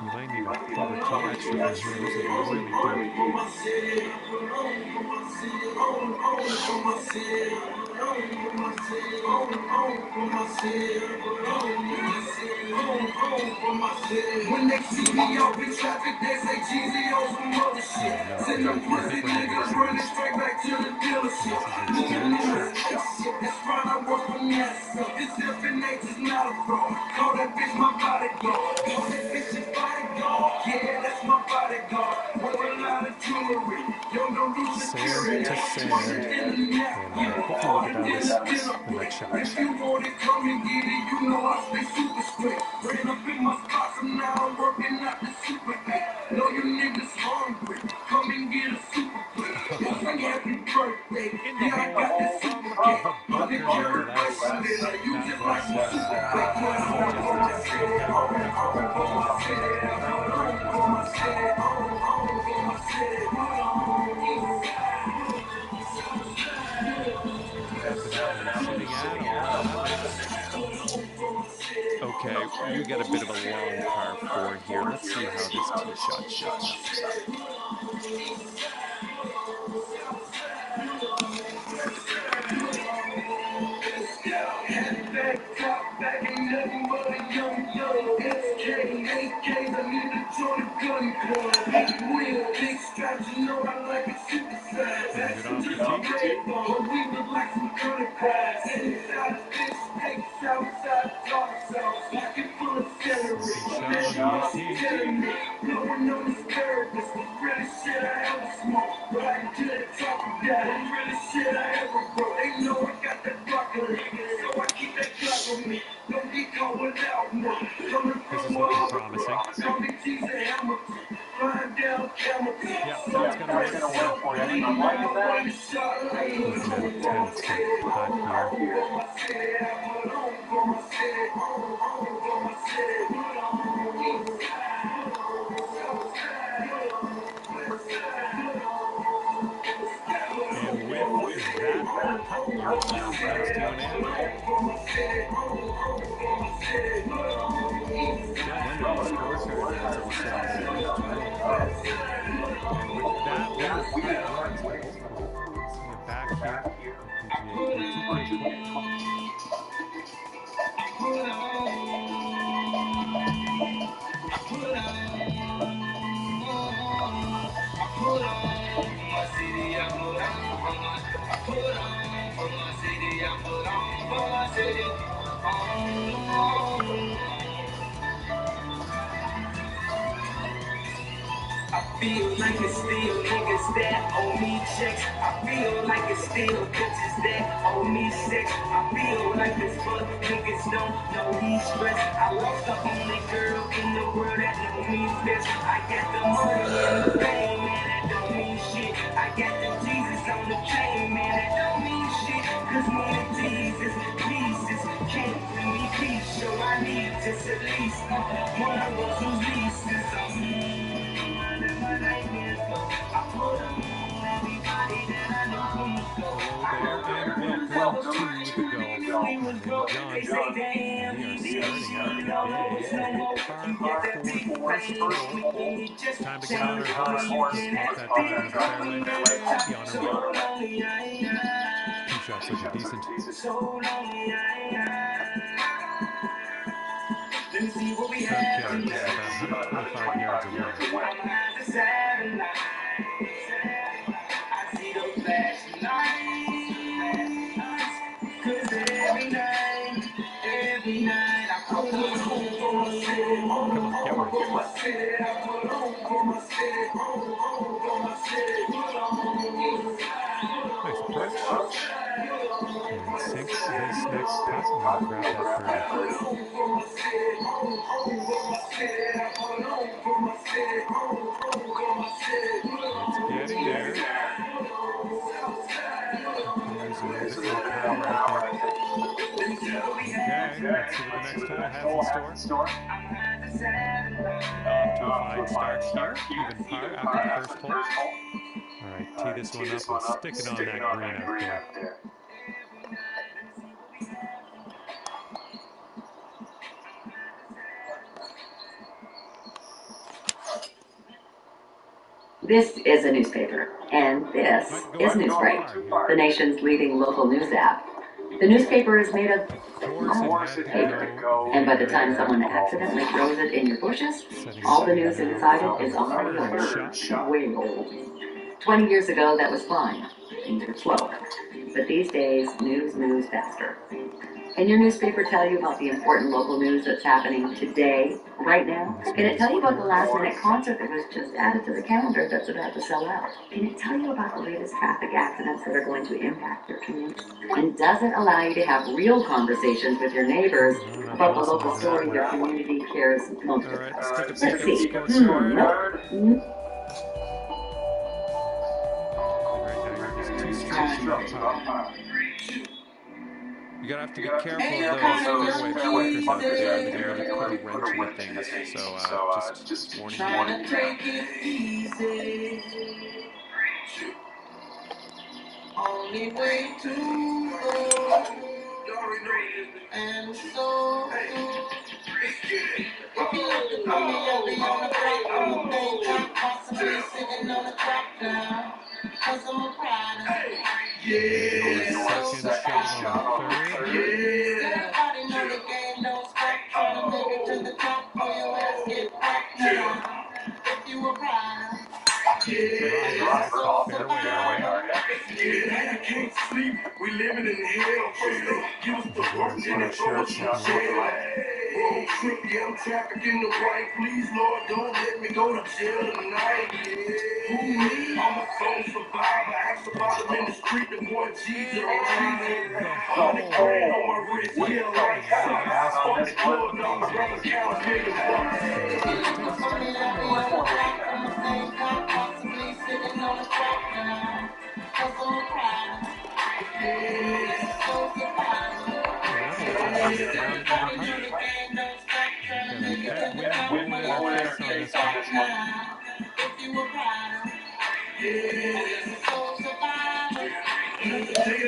You might need a foot or two extra from here. This is really deep. When they see me out in traffic, they say Jeezy on some other shit. Send them pussy niggas running straight back to the dealership. That's right, I work for NASA. This FNH is not a fraud. Call that bitch my bodyguard. Call that bitch your bodyguard. Yeah, that's my bodyguard. Wear a lot of jewelry. Yo, no lose security. If you want it, come and get it. You know I stay super strict. Ran up in my spots and now I'm working out the super hit. Know you niggas hungry. Come and get a super quick. Yo, sing happy birthday. Yeah, I got this super cake. But if you're a person, you just like some super quick. Okay, you get a bit of a long par 4 here. Let's see how this tee shot shapes This is looking promising. Yeah, that's going to work for you. This is an intense putt And with that putt, your class comes to an end. I feel like it's still niggas that owe me checks. I feel like it's still bitches that owe me sex. I feel like this fuck niggas don't know he's stressed. I lost the only girl in the world that know me best. I got the money and the fame, man, that don't mean shit. I got the Jesus on the chain, man, that don't mean shit. Cause me and Jesus, pieces, can't bring me peace. So I need just at least one of us who's leases. Welcome to the Gulf with John. We are starting out today first hole. Time to get on our horse, pop that drive into the fairway, and be on our way. Two shots looking decent. Sun Carrick is about 125 yards away. Nice perch. And sinks this next putt, and we'll grab that birdie. It's getting there. There's a little bit more power, I think. Okay, let's see what the next hole has in store. Off to a fine start here. Even par after the first hole. All right, tee this one up and stick it on that green out there. This is a newspaper, and this is Newsbreak, the nation's leading local news app. The newspaper is made of paper, and by the time someone accidentally throws it in your bushes, all the news inside it is already old, way old. 20 years ago, that was fine. Things were slower. But these days, news moves faster. Can your newspaper tell you about the important local news that's happening today, right now? Can it tell you about the last-minute concert that was just added to the calendar that's about to sell out? Can it tell you about the latest traffic accidents that are going to impact your community? And does it allow you to have real conversations with your neighbors about the local story your community cares most about? Let's see. You're going to have to be careful of those fairway bunkers out there. They're going to really put a wrench in things. So just warning you. Only way to go. And so if you look at me, I'll be on the track on the main track, possibly sitting on the track now. Cause I'm a rider. Second shot on third. Everybody know the game don't stop. Trying to make it to the top for your ass get back now. If you a rider. I can't sleep. We living in hell. First they give us the work, then they throw us in jail. Road trip, yeah, I'm trafficking the right. Please, Lord, don't let me go to jail tonight. Who me? I'm a soul survivor. Ask about him in the street, the boy Jesus. 100 grand on my wrist, yeah, like socks. On the club, now my brother count niggas. Sitting on the track now, cause I'm a rider. So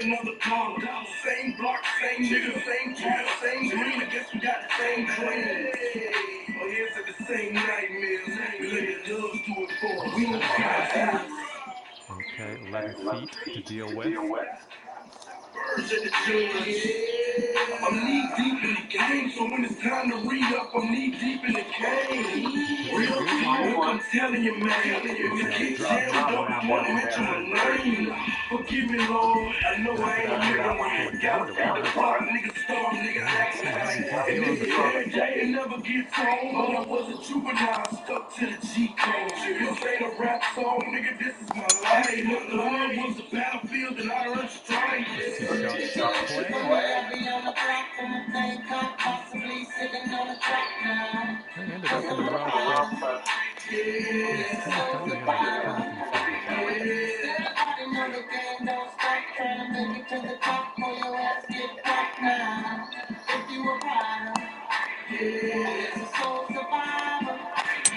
another dollar, same block, same nigga, same trap, same dream. I guess we got the same dream. Oh, here's the same nightmares. We let the doves do it for us. We don't got. Okay, 11 feet to deal with. birds at the gym. I'm knee deep in the game, so when it's time to re-up, I'm knee deep in the game. Real talk, I'm telling you, man. If you get jammed up, I want to mention my name. Forgive me, Lord. I know I ain't a nigga when you got a fuck, nigga starve, nigga act like. And if you every day, it never gets old. But I was a juvenile, stuck to the G code. This ain't a rap song, nigga, this is my life. Hey, look, the hood was a battlefield and I earned strength. I ended up in the rough, but it's kind of fun to have a penalty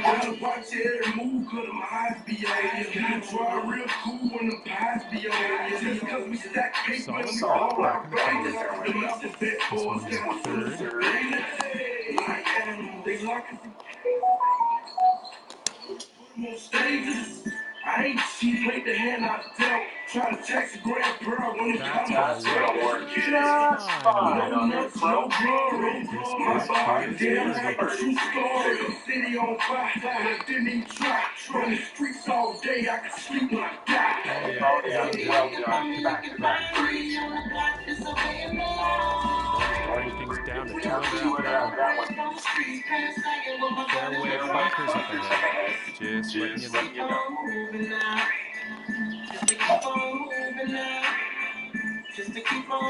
Gotta watch every move, cause them eyes be on you. You try real cool when them pies be on you. Just cause we stack paper and we all our brains. The mountain bed boys got third. Like animals, they lock us on stages. I ain't cheap, played the hand I dealt. Try to text a grand pearl when it comes out. Just fine on this bro. My bar, damn, like a true story. The city on fire, I didn't even try. Run the streets all day, I can sleep when I die. Things down to 200 after that one. Fairway bunkers up ahead. Just letting you know. Just to keep on moving down. Just to keep on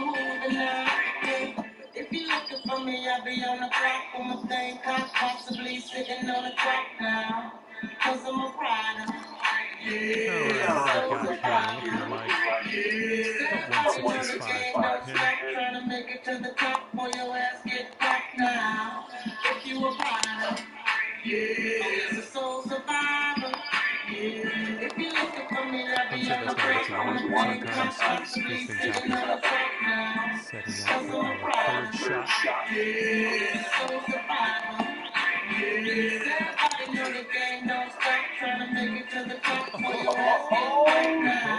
moving now. If you're looking for me, I'll be on the clock for my thing, possibly sitting on the track now. Cause I'm a rider. Trying to make it to the top before your ass get back now. If you a rider, as a soul survivor. If you looking for me, I'll be on the track on the thing, possibly sitting on the track now. Cause I'm a rider. Soul survivor. Everybody know the game don't stop, trying to make it to the top before your ass get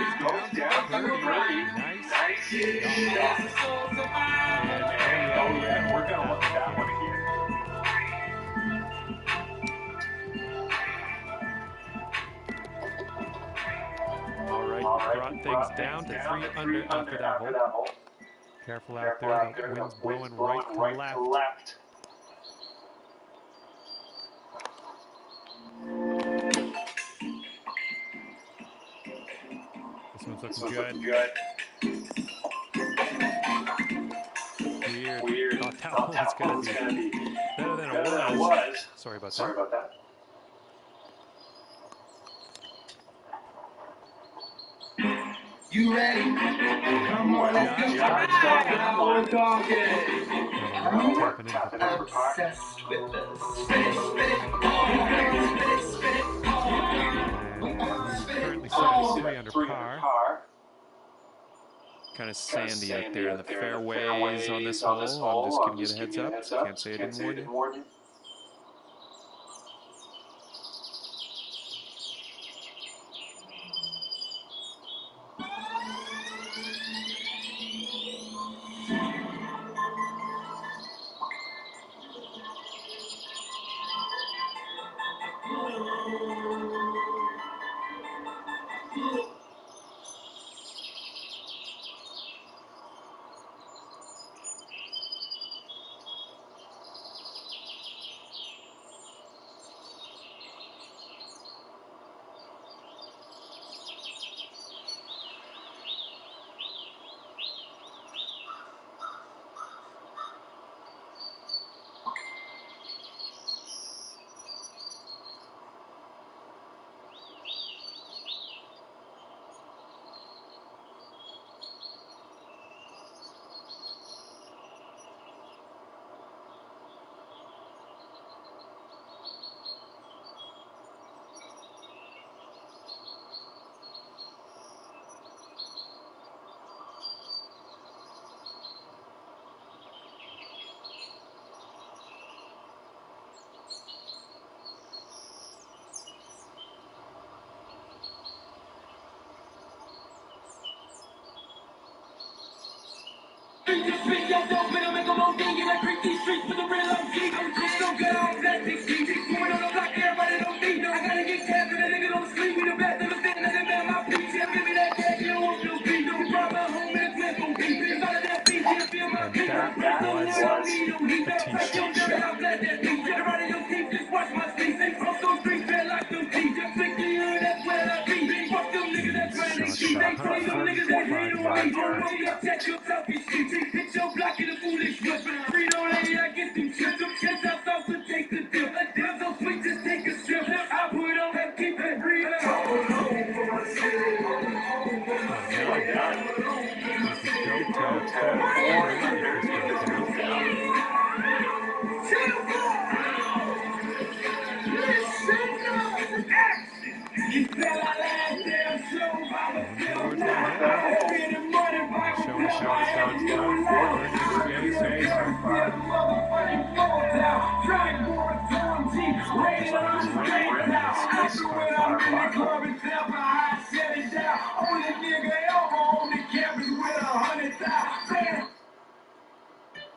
back now. Nice. And we're gonna look at that one again. All right, brought things down to 3 under after that hole. Careful out there, the wind's blowing right to left. This one's looking good. Weird. Thought that one was going to be better than it was. Sorry about that. You ready? Come on, let's go. Now we're talking. I'm obsessed with this. Currently sitting 3 under par. Kind of sandy out there in the fairways on this hole. I'm just giving you the heads up. Can't say I didn't warn you.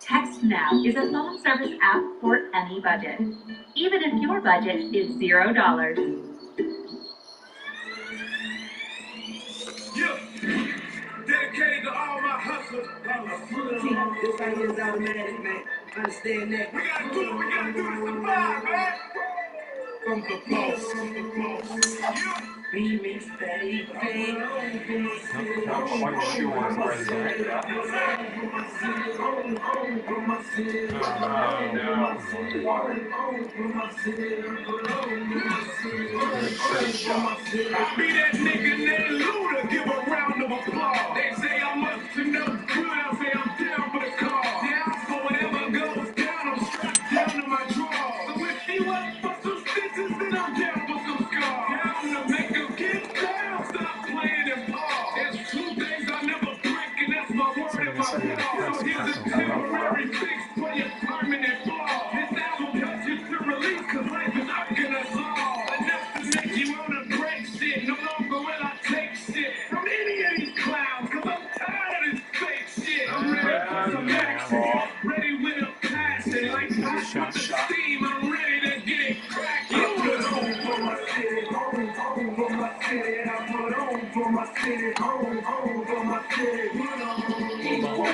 TextNow is a phone service app for any budget, even if your budget is $0. Dedicated to all my hustlers. This right here is automatic, man. Understand that. We gotta do this to survive, man. From the boss. Remix, baby. Be that nigga named Luda, give a round of applause. They say I'm up to no good, I say I'm down for the cause. Down for whatever goes down, I'm strapped down to my drawers. So if he was for some stitches, then I'm down for some scars. Down to make him get down, stop playing and pause. There's two things I never break, and that's my word and my law. So here's a temporary fix for your permanent flaw. This album helps you to release, cause life is knocking us all. Enough to make you wanna break shit. No longer will I take shit from any of these clowns, cause I'm tired of this fake shit. I'm ready for some action, ready with a passion. Like hot with the steam, I'm ready to get it cracking. I put on for my city, home for my city. I put on for my city, home for my city. Put on for my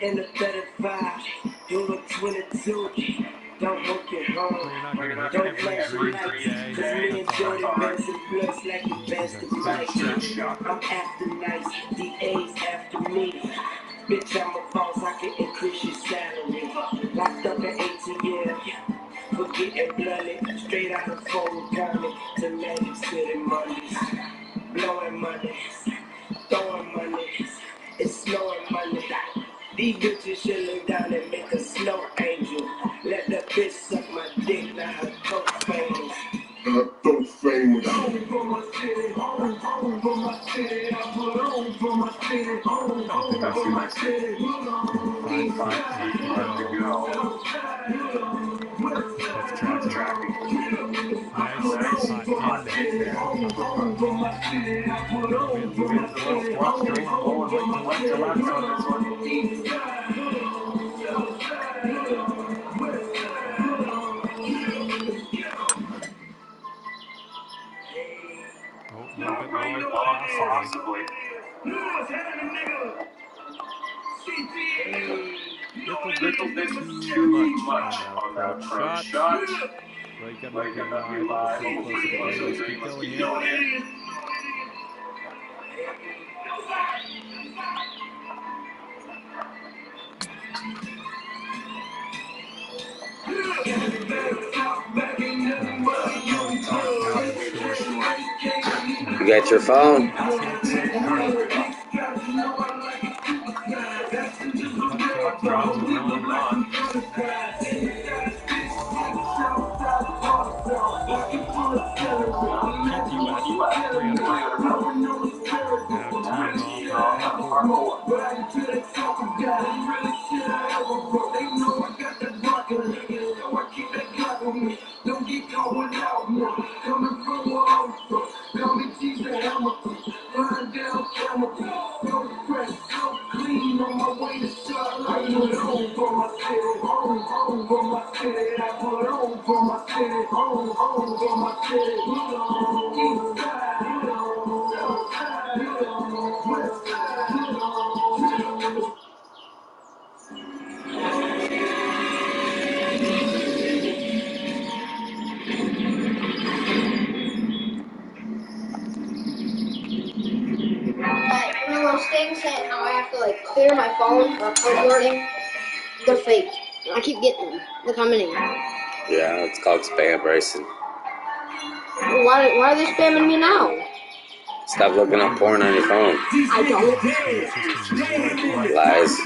in a better vibe, you're a 22. Don't work it hard. Don't flash your lights. Cause me and Jody Benson bloods like the best of life. I'm after nights, DA's after me. Bitch, I'm a boss, I can increase your salary. Locked up at ATM, for getting blooded. Straight out of Fulton County to Magic City Mondays. Blowing money, throwing money, it's snowing money. These bitches should look down and make a snow angel. Let the bitch suck my dick, now her throat famous. Her throat famous. Home for my city, home for my city. I put on for my city, home for my city. Put on, that's tracking. Nice home for my city. I put on for my city, home for my city. Possibly. Little bit too much on that front shot. Well, you got to make your live. We're pretty close to the game. Let's keep going here. You got your phone? Don't get caught without more. Coming from a home, coming cheese and hammer. Flying down camera. So fresh, so clean on my way to shop. I put on for my city, home for my city. I put on for my city, home for my city. East side, south side, west side. One of those things that how I have to like clear my phone for recording. They're fake. I keep getting them. Look how many. Yeah, it's called spam, Bryson. Well, why are they spamming me now? Stop looking up porn on your phone. I don't. Lies.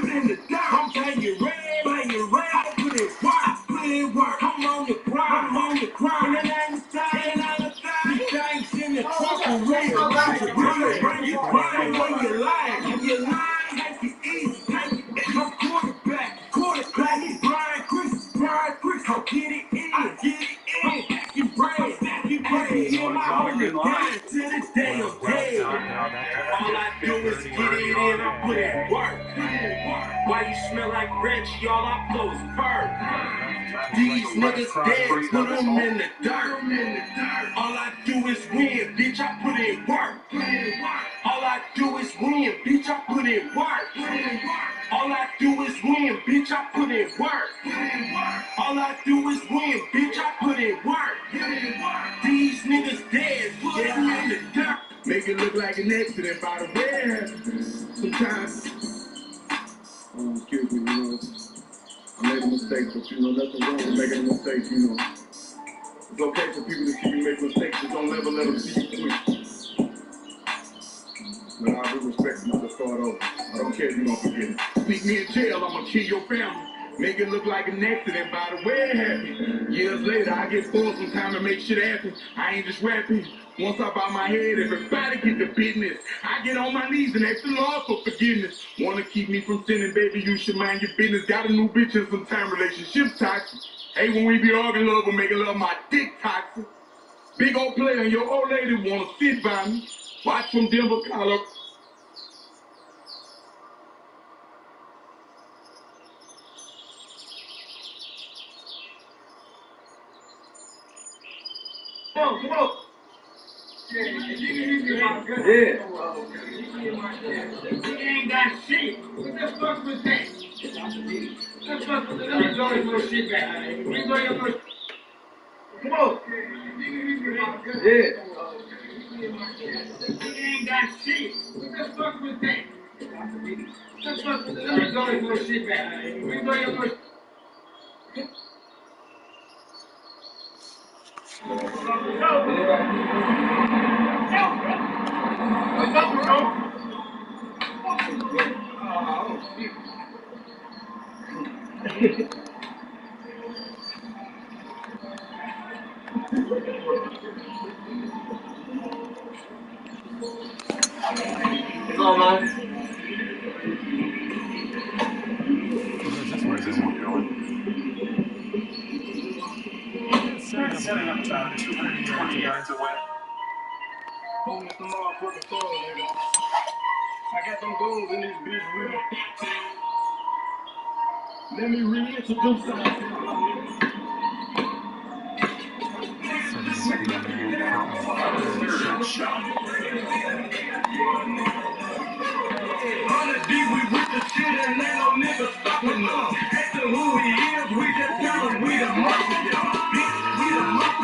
All I do is get it in, I put it work. Why you smell like Reggie, all I blow is fur. These niggas dead, put them in the dirt. All I do is win, bitch, I put in work. All I do is win, bitch, I put in work. All I do is win, bitch, I put in work. All I do is win, bitch, I put in work. These niggas dead, put them in the dirt. Make it look like an accident by the way it happens. Sometimes, excuse me, I made a mistake, but nothing wrong with making a mistake, It's okay for people to see you make mistakes, but don't ever let them see you quit. But I'll be respectful to start over. I don't care if you don't forget it. Sneak me in jail, I'm gonna kill your family. Make it look like an accident by the way it happened. Years later, I get full some time to make shit happen. I ain't just rapping. Once I bow my head, everybody get the business. I get on my knees and ask the Lord for forgiveness. Wanna keep me from sinning, baby, you should mind your business. Got a new bitch and some time relationships toxic. Hey, when we be arguing love, we making love my dick toxic. Big old player and your old lady wanna sit by me. Watch from Denver, Colorado. Come on. Yeah. You ain't got shit. What the fuck was that? What the fuck was that? Bring your little shit back. Bring your little... Come on. Yeah. You ain't got shit. What the fuck was that? What the fuck was that? Bring your little shit back. Bring your little... It's all mine. Where's this one going? Setting up about 220 yards away. Hold some motherfucking phone, nigga. I got them goals in this bitch with me. Let me reintroduce something. Hundred deep, we with the shit and ain't no nigga stopping us. After who he is, we just tell him we the mafia. Bitch, we the mafia.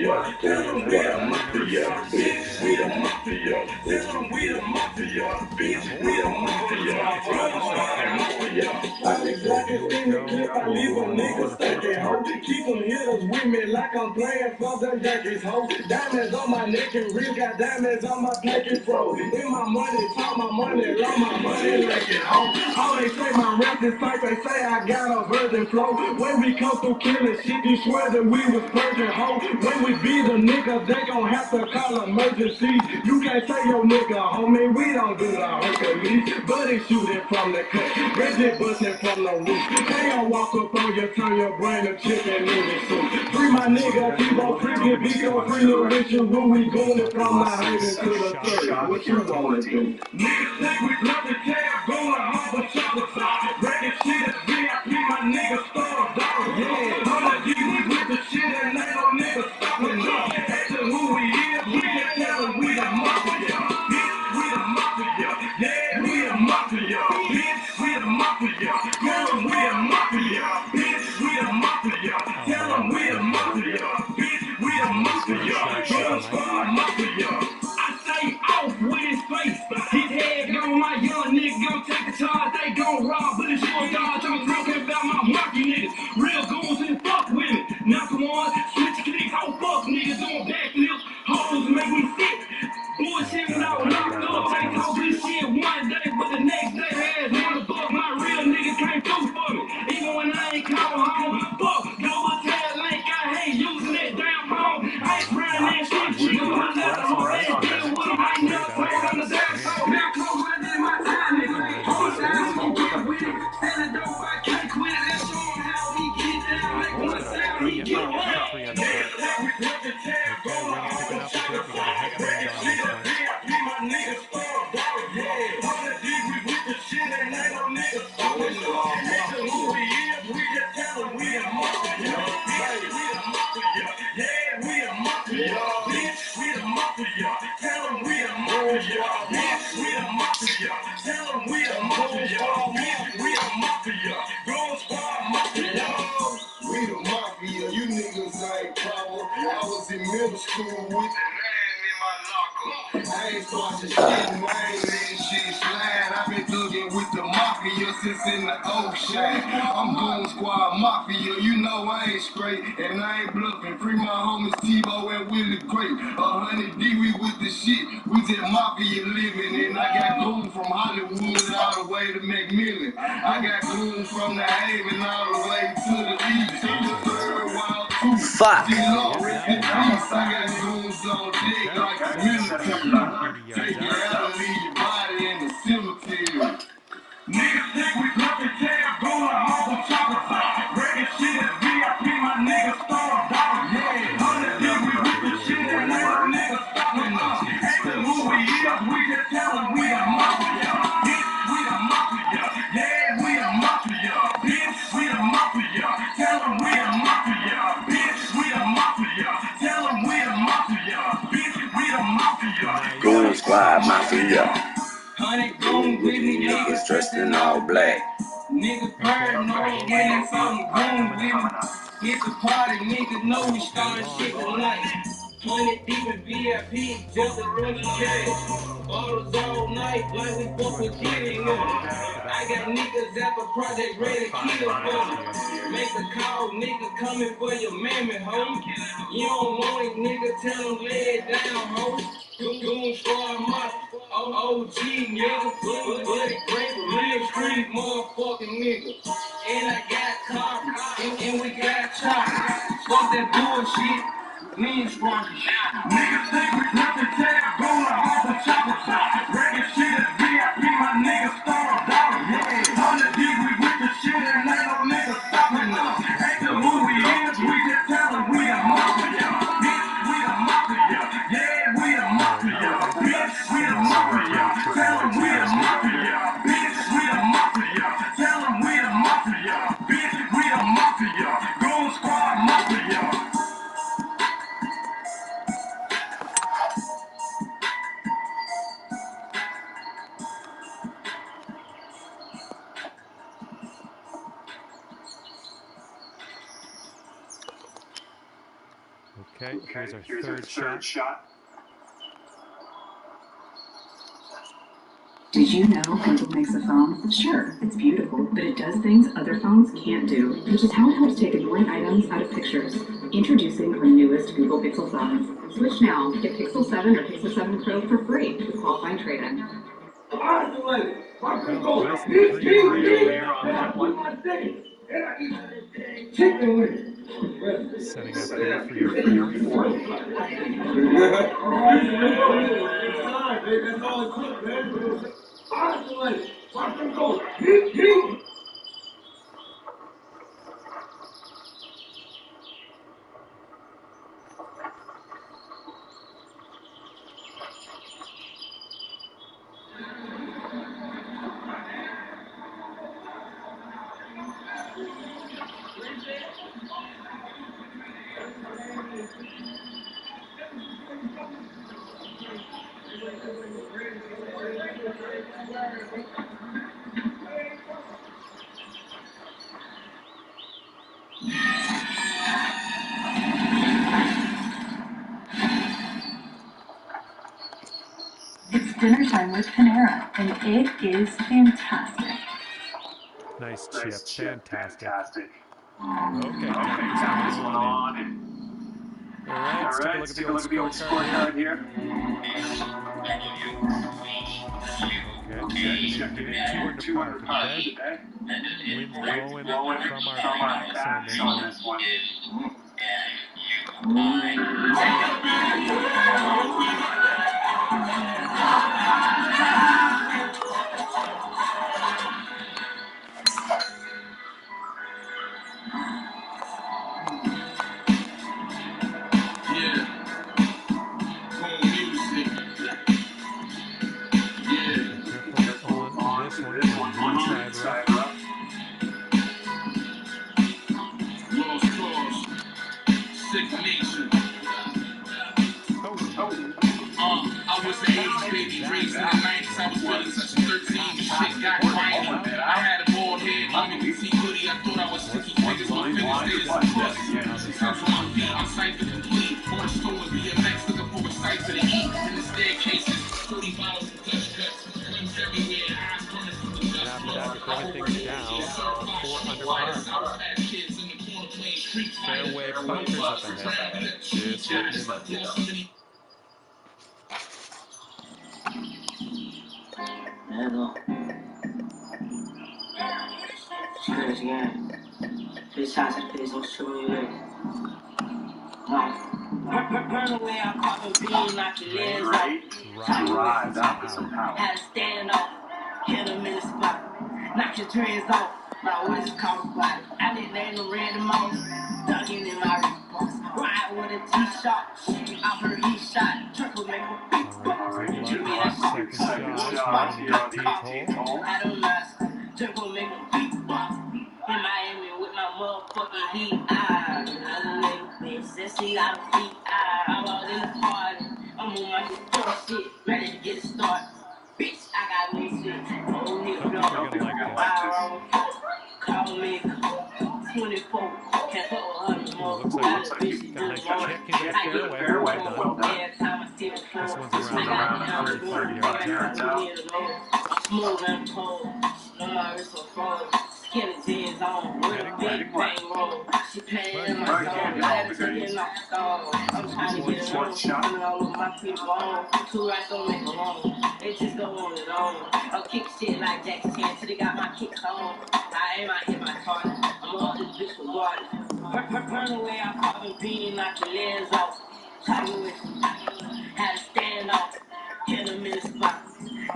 mafia, goon squad mafia, bitch, we the mafia, goon, we the mafia, bitch, we the mafia, goon squad mafia. I be blacking in the clip, I leave a nigga stuck ho. Keep them hitters with me like I'm playing for the Yankees, ho. Diamonds on my neck and wrist, got diamonds on my neck and fro. In my money, talk my money, love my money like it, ho. All they say my rap is tight, they say I got a virgin flow. When we come through killing shit, you swear that we was purging, ho. When we be the niggas, they gon' have to call emergency. You can't say your nigga, homie, we don't do the Hercules. Buddy shooting from the cut, Reggie busting from the roof. They gon' walk up on you, turn your brain to chicken noodle soup. Free my nigga, keep on freaking, be so free the rich and who we going from the haven to the third. What you wanna do? Niggas think we love the tab, going off a chocolate side. Breaking shit is VIP, my niggas store dollars. Yeah, 100 G, we with the shit and ain't no niggas stopping us. Asking who we is, we can tell them we the mafia. Bitch, we the mafia. Yeah, we the mafia. Bitch, we the mafia. Tell them we the mafia. Bitch, we the mafia. Tell them we the mafia. Bitch, we the mafia. Girl squad mafia. I stay off with his face. His head gone, my young nigga gon' take the charge. They gon' rob, but it's your dodge. I'm talking about my mafia niggas. Real goons and fuck with it. Knock 'em on, switch clicks, whole fuck niggas doing backflips. Hoes make me sick. Bullshit when I was locked up. They told this shit one day, but the next day they ass wanna fuck. My real niggas came through for me. Even when I ain't call home. Fuck, double tag link, I hate using that damn phone. I ain't trying that shit. She gonna let the whole ass deal with them. I ain't never told on the damn phone. Now close when I did my time, nigga. Whole time we can get with it. Standing dope, I can't quit it. Let's show him how he get down. Make one sound, he get away. You niggas ain't problem. I was in middle school with the man in my locker. I ain't starting shit and I ain't letting shit slide. I've been thugging with the mafia since in the ocean. I'm Goon Squad Mafia, you know I ain't straight and I ain't bluffing. Free my homies T-Bo and Willie Great. 100 D, we with the shit. We just mafia living and I got goons from Hollywood all the way to McMillan. I got goons from the Haven all the way to the east. To the third wild tooth. Fuck. Rest in peace. I got goons on deck like the military. Take you out and leave your body in the cemetery. Niggas think we puppet tail going off the chocolate side. Breaking shit is VIP, my niggas store dollars. Yeah, 100 D, we with the shit and ain't no niggas stopping us. Asking who we is, we just tell them we the mafia. Bitch, we the mafia. Yeah, we the mafia. Bitch, we the mafia. Tell them we the mafia. Bitch, we the mafia. Tell them we the mafia. Bitch, we the mafia. Goon Squad Mafia. 100 goons with me, Niggas dressed in all black. niggas paranoid, getting something goons with me. It's a party, niggas know we starting shit tonight. 100 deep in VIP, just a running cash. Bottles all night, like we fuck with kidding them. I got niggas at the project ready to kill them. Make a call, nigga coming for your mammy, ho. You don't want it, nigga, tell them lay it down, ho. Goon Squad Mafia. OG nigga, buddy great, real street motherfucking nigga. And I got cops, and we got chops. Fuck that bullshit, we ain't squashing shit. Niggas think we puppet tail, going off the chocolate side. Breaking shit is VIP, my niggas store dollars. Yeah, 100 D, we with the shit and ain't no niggas stopping us. Asking who we is, we just tell them we the mafia. Bitch, we the mafia. Yeah, we the mafia. Bitch, we the mafia. Tell them we the mafia. Bitch, we the mafia. Tell them we the mafia. Bitch, we the mafia. Goon Squad Mafia. Okay, here's our third shot. Did you know Google makes a phone? Sure, it's beautiful, but it does things other phones can't do, which is how it helps take annoying items out of pictures. Introducing our newest Google Pixel phones. Switch now. Get Pixel 7 or Pixel 7 Pro for free with qualifying trade-in. Setting up here for your fourth. It's dinner time with Panera, and it is fantastic. Nice chip, fantastic. Okay, time this one on in. All right, let's take a look at the old scorecard here. Okay, so you're getting 2 under par for today. Wind blowing from our backs on this one. Fairway bunkers up ahead. Just waiting in up. Hello. Cheers again. 3 shots at the pace, don't show me with. Burn away, I'm popping bean, knock your legs out. Rise out with some power. Had to stand up, hit him in the spot. Knock your dreads off, my waist caught body. I didn't name the random mouse, ducking in my response. Ride with a T-shot, I heard he shot. Triple make a big buck. Give me that second shot here on the 18th hole. I don't know, triple make a big buck. In Miami with my motherfucking heat. I don't make a bitch, that she got a feet. I'm out in the party, I'm on my good shit, ready to get it started. Bitch, I got no shit. Oh, nigga, no. Call me 24. Can't fuck with 100 more. Looks like he's got a nice kick into the fairway. Well done. This one's around 30 yards out. Smooth and cold. No my wrist will fall. Skinny jeans on with a big bang roll. She paying in my soul. I had to take it off the stall. I'm trying to get it on. Putting all of my people on. 2 racks don't make it long. It just go on and on. I'll kick shit like Jackie Chan till they got my kicks on. I aim, I hit my target. I'm up this bitch for water. Burn away, I'm popping bean, knock your legs off. Tiger with had to stand off. Hit him in the spot.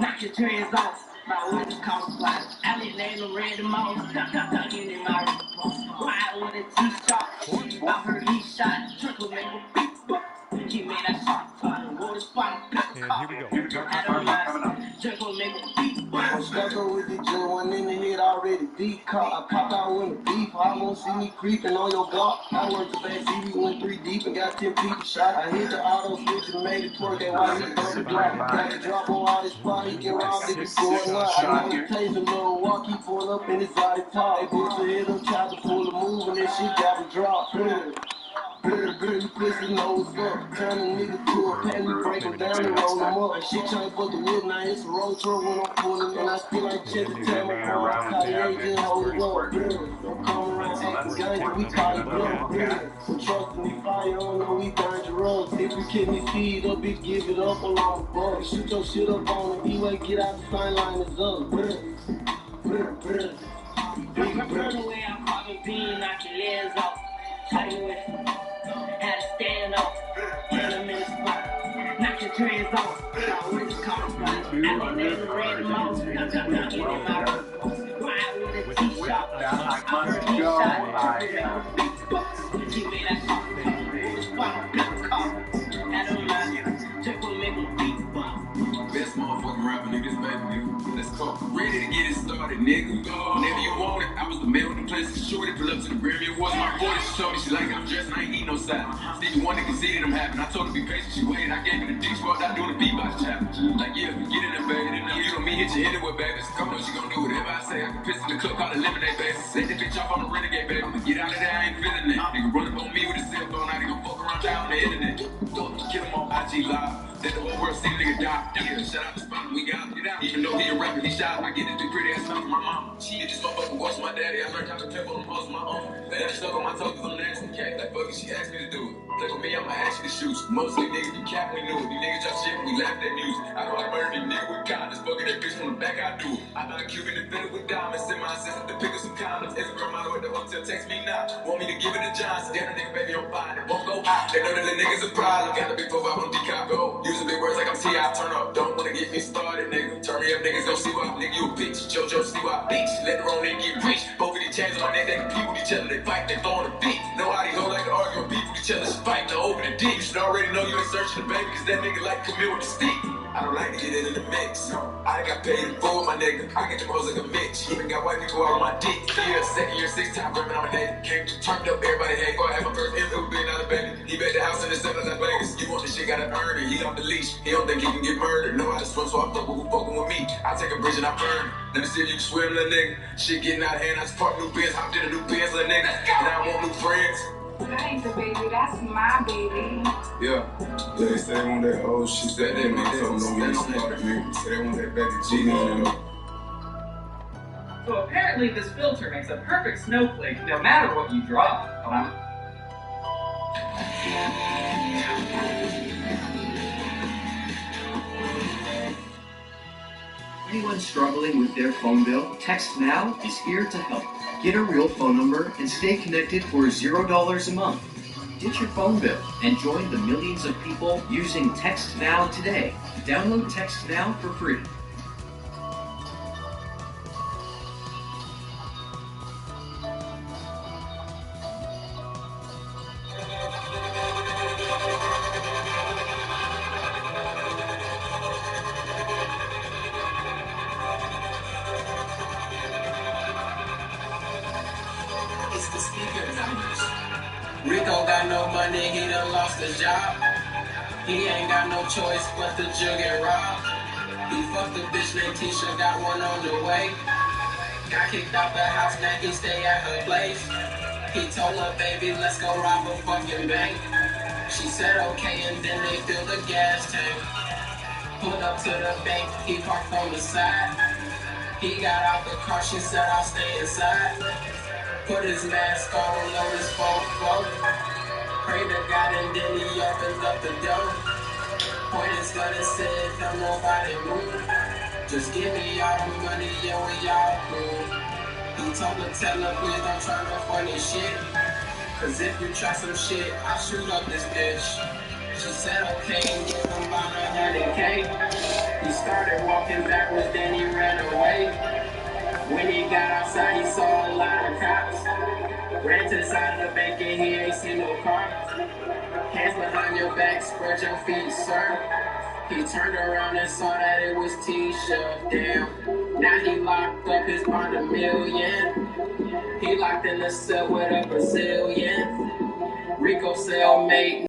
Knock your dreads off. My waist caught fly. I didn't name the random mouse. Ducking in my response. Ride with a T-shot. I heard he shot. Triple make a big buck. He made that shot. Water spot. And here we go. Coming up. Triple make a big buck. I'm stuck up with the Joe, one in the head already deep caught. I popped out with a beef. I won't see me creeping on your block. I worked the back seat, we went 3 deep and got 10 people shot. I hit the auto switch and made it twerk that while he broke the block. Got the drop on all this spot, he get around, niggas going up. I know he plays a little walk, he pull up in his body top. They put your head up, tried to pull a move and that shit got him dropped. You pussy know what's up. Turn a nigga to a pan, we break him down and roll him up. And shit trying to fuck the whip, now it's a road truck when I'm pulling. And I feel like check the time, I'm Kanye, just hold it up. Don't come around acting gang, we call it bluff. So trust me, fire, don't know we dangerous. If you kick me feed up, bitch, give it up along the bug. Shoot your shit up on the E-way, get out the sign line, it's up. Prefer the way I'm popping bean, knock your legs off. Shot you with, had to stand up. Turn them in the spot, knock your dreads off. I went to call from, I think they was red mouse. Knock it in my room. Ride with a T-shot. I'm a T-shot. Big bucks, give me that coffee. Wow, big coffee. Had a lot, check what make them beat bucks. Best motherfucking rapper niggas, baby, nigga. Let's go. Ready to get it started, nigga. Whenever you want it, I was the man with the plastic shorty. Pull up to the Grammy Awards, my 40. She told me she like I'm dressed and I ain't eat no salad. Stevie Wonder conceded I'm happy. I told her be patient, she waited. I gave her the deep spot, I doing the beatbox challenge. Like, yeah, get in there, baby. You know me, hit you anywhere, baby. So come on, she gon' do whatever I say. I can piss in the club, call it lemonade, baby. Set the bitch off on the renegade, baby. I'ma get out of there, I ain't feeling that. Nigga run up on me with a cell phone, I ain't gon' fuck around down on the internet. Kill him on IG Live. Let the whole world see the nigga die. Yeah, shout out to Spot, we got it out. Even though he a rapper, he shot. I get this big pretty ass stuff from my mom. She just motherfucker watch my daddy. I learned how to pimp on the most of my own. Then I stuck on my toes cause I'm nasty cat. Like fuck it, she asked me to do it. Play with me, I'ma ask you to shoot. Mostly niggas be cap, we knew it. These niggas drop shit, we laughed at music. I know I murdered these niggas with kindness. Fucking that bitch from the back, I do it. I thought Cuban invented with diamonds. Send my assistant to pick up some condoms. Instagram model at the hotel, text me now. Want me to give it to Johnson. Damn, nigga, baby, I'm fine. It won't go out. They know that the niggas a problem. Got a big profile on decop, go. Using big words like I'm I turn up, don't wanna get me started, nigga. Turn me up, niggas gon' see why, nigga, you a bitch. JoJo, see why, bitch. Let the wrong nigga get rich. Both of these chains on my neck, they compete with each other. They fight, they throwing a beat. Know how these hoes like to argue and beef with each other. She fight, to open the deep. You should already know you ain't searching the baby, cause that nigga like to come in with the stick. I don't like to get in the mix. I got paid in full, my nigga. I get them hoes like a bitch. Even got white people all on my dick. Yeah, second year, 6 times, grabbing on my day. Came turned up, everybody hate. Before I had my first infant, being out of baby. He bet the house in the 7 Las Vegas. You want this shit, gotta earn it. He off the leash. He don't think he can get murdered. Know how to swim, so I fuck with who fucking with me. I take a bridge and I burn. Let me see if you can swim, little nigga. Shit getting out of hand. I just parked new Benz, hopped in a new Benz, little nigga. Now I want new friends. That ain't the baby, that's my baby. Yeah, they say they want that old shit. That make them know me smart, man. Say they want that back to G, So apparently this filter makes a perfect snowflake no matter what you draw. Anyone struggling with their phone bill, Text Now is here to help. Get a real phone number and stay connected for $0 a month. Ditch your phone bill and join the millions of people using Text Now today. Download Text Now for free. It's the speaker numbers. Rico got no money, he done lost his job. He ain't got no choice but to jug and rob. He fucked a bitch named Tisha, got one on the way. Got kicked out the house, now he stay at her place. He told her, baby, let's go rob a fucking bank. She said okay, and then they filled the gas tank. Pulled up to the bank, he parked on the side. He got out the car, she said I'll stay inside. Put his mask on, load his phone, pray to God, and then he opens up the door. Point his gun and said, don't nobody move. Just give me all the money, and we all cool. He told her, tell her, please don't try no funny shit. Cause if you try some shit, I'll shoot up this bitch. She said, okay, and give him about 100K. He started walking backwards, then he ran away. When he got outside, he saw a lot of cops. Ran to the side of the bank and he ain't seen no car. Hands behind your back, spread your feet, sir. He turned around and saw that it was Tisha. Damn, now he locked up his bond $1 million. He locked in the cell with a Brazilian. Rico cellmate.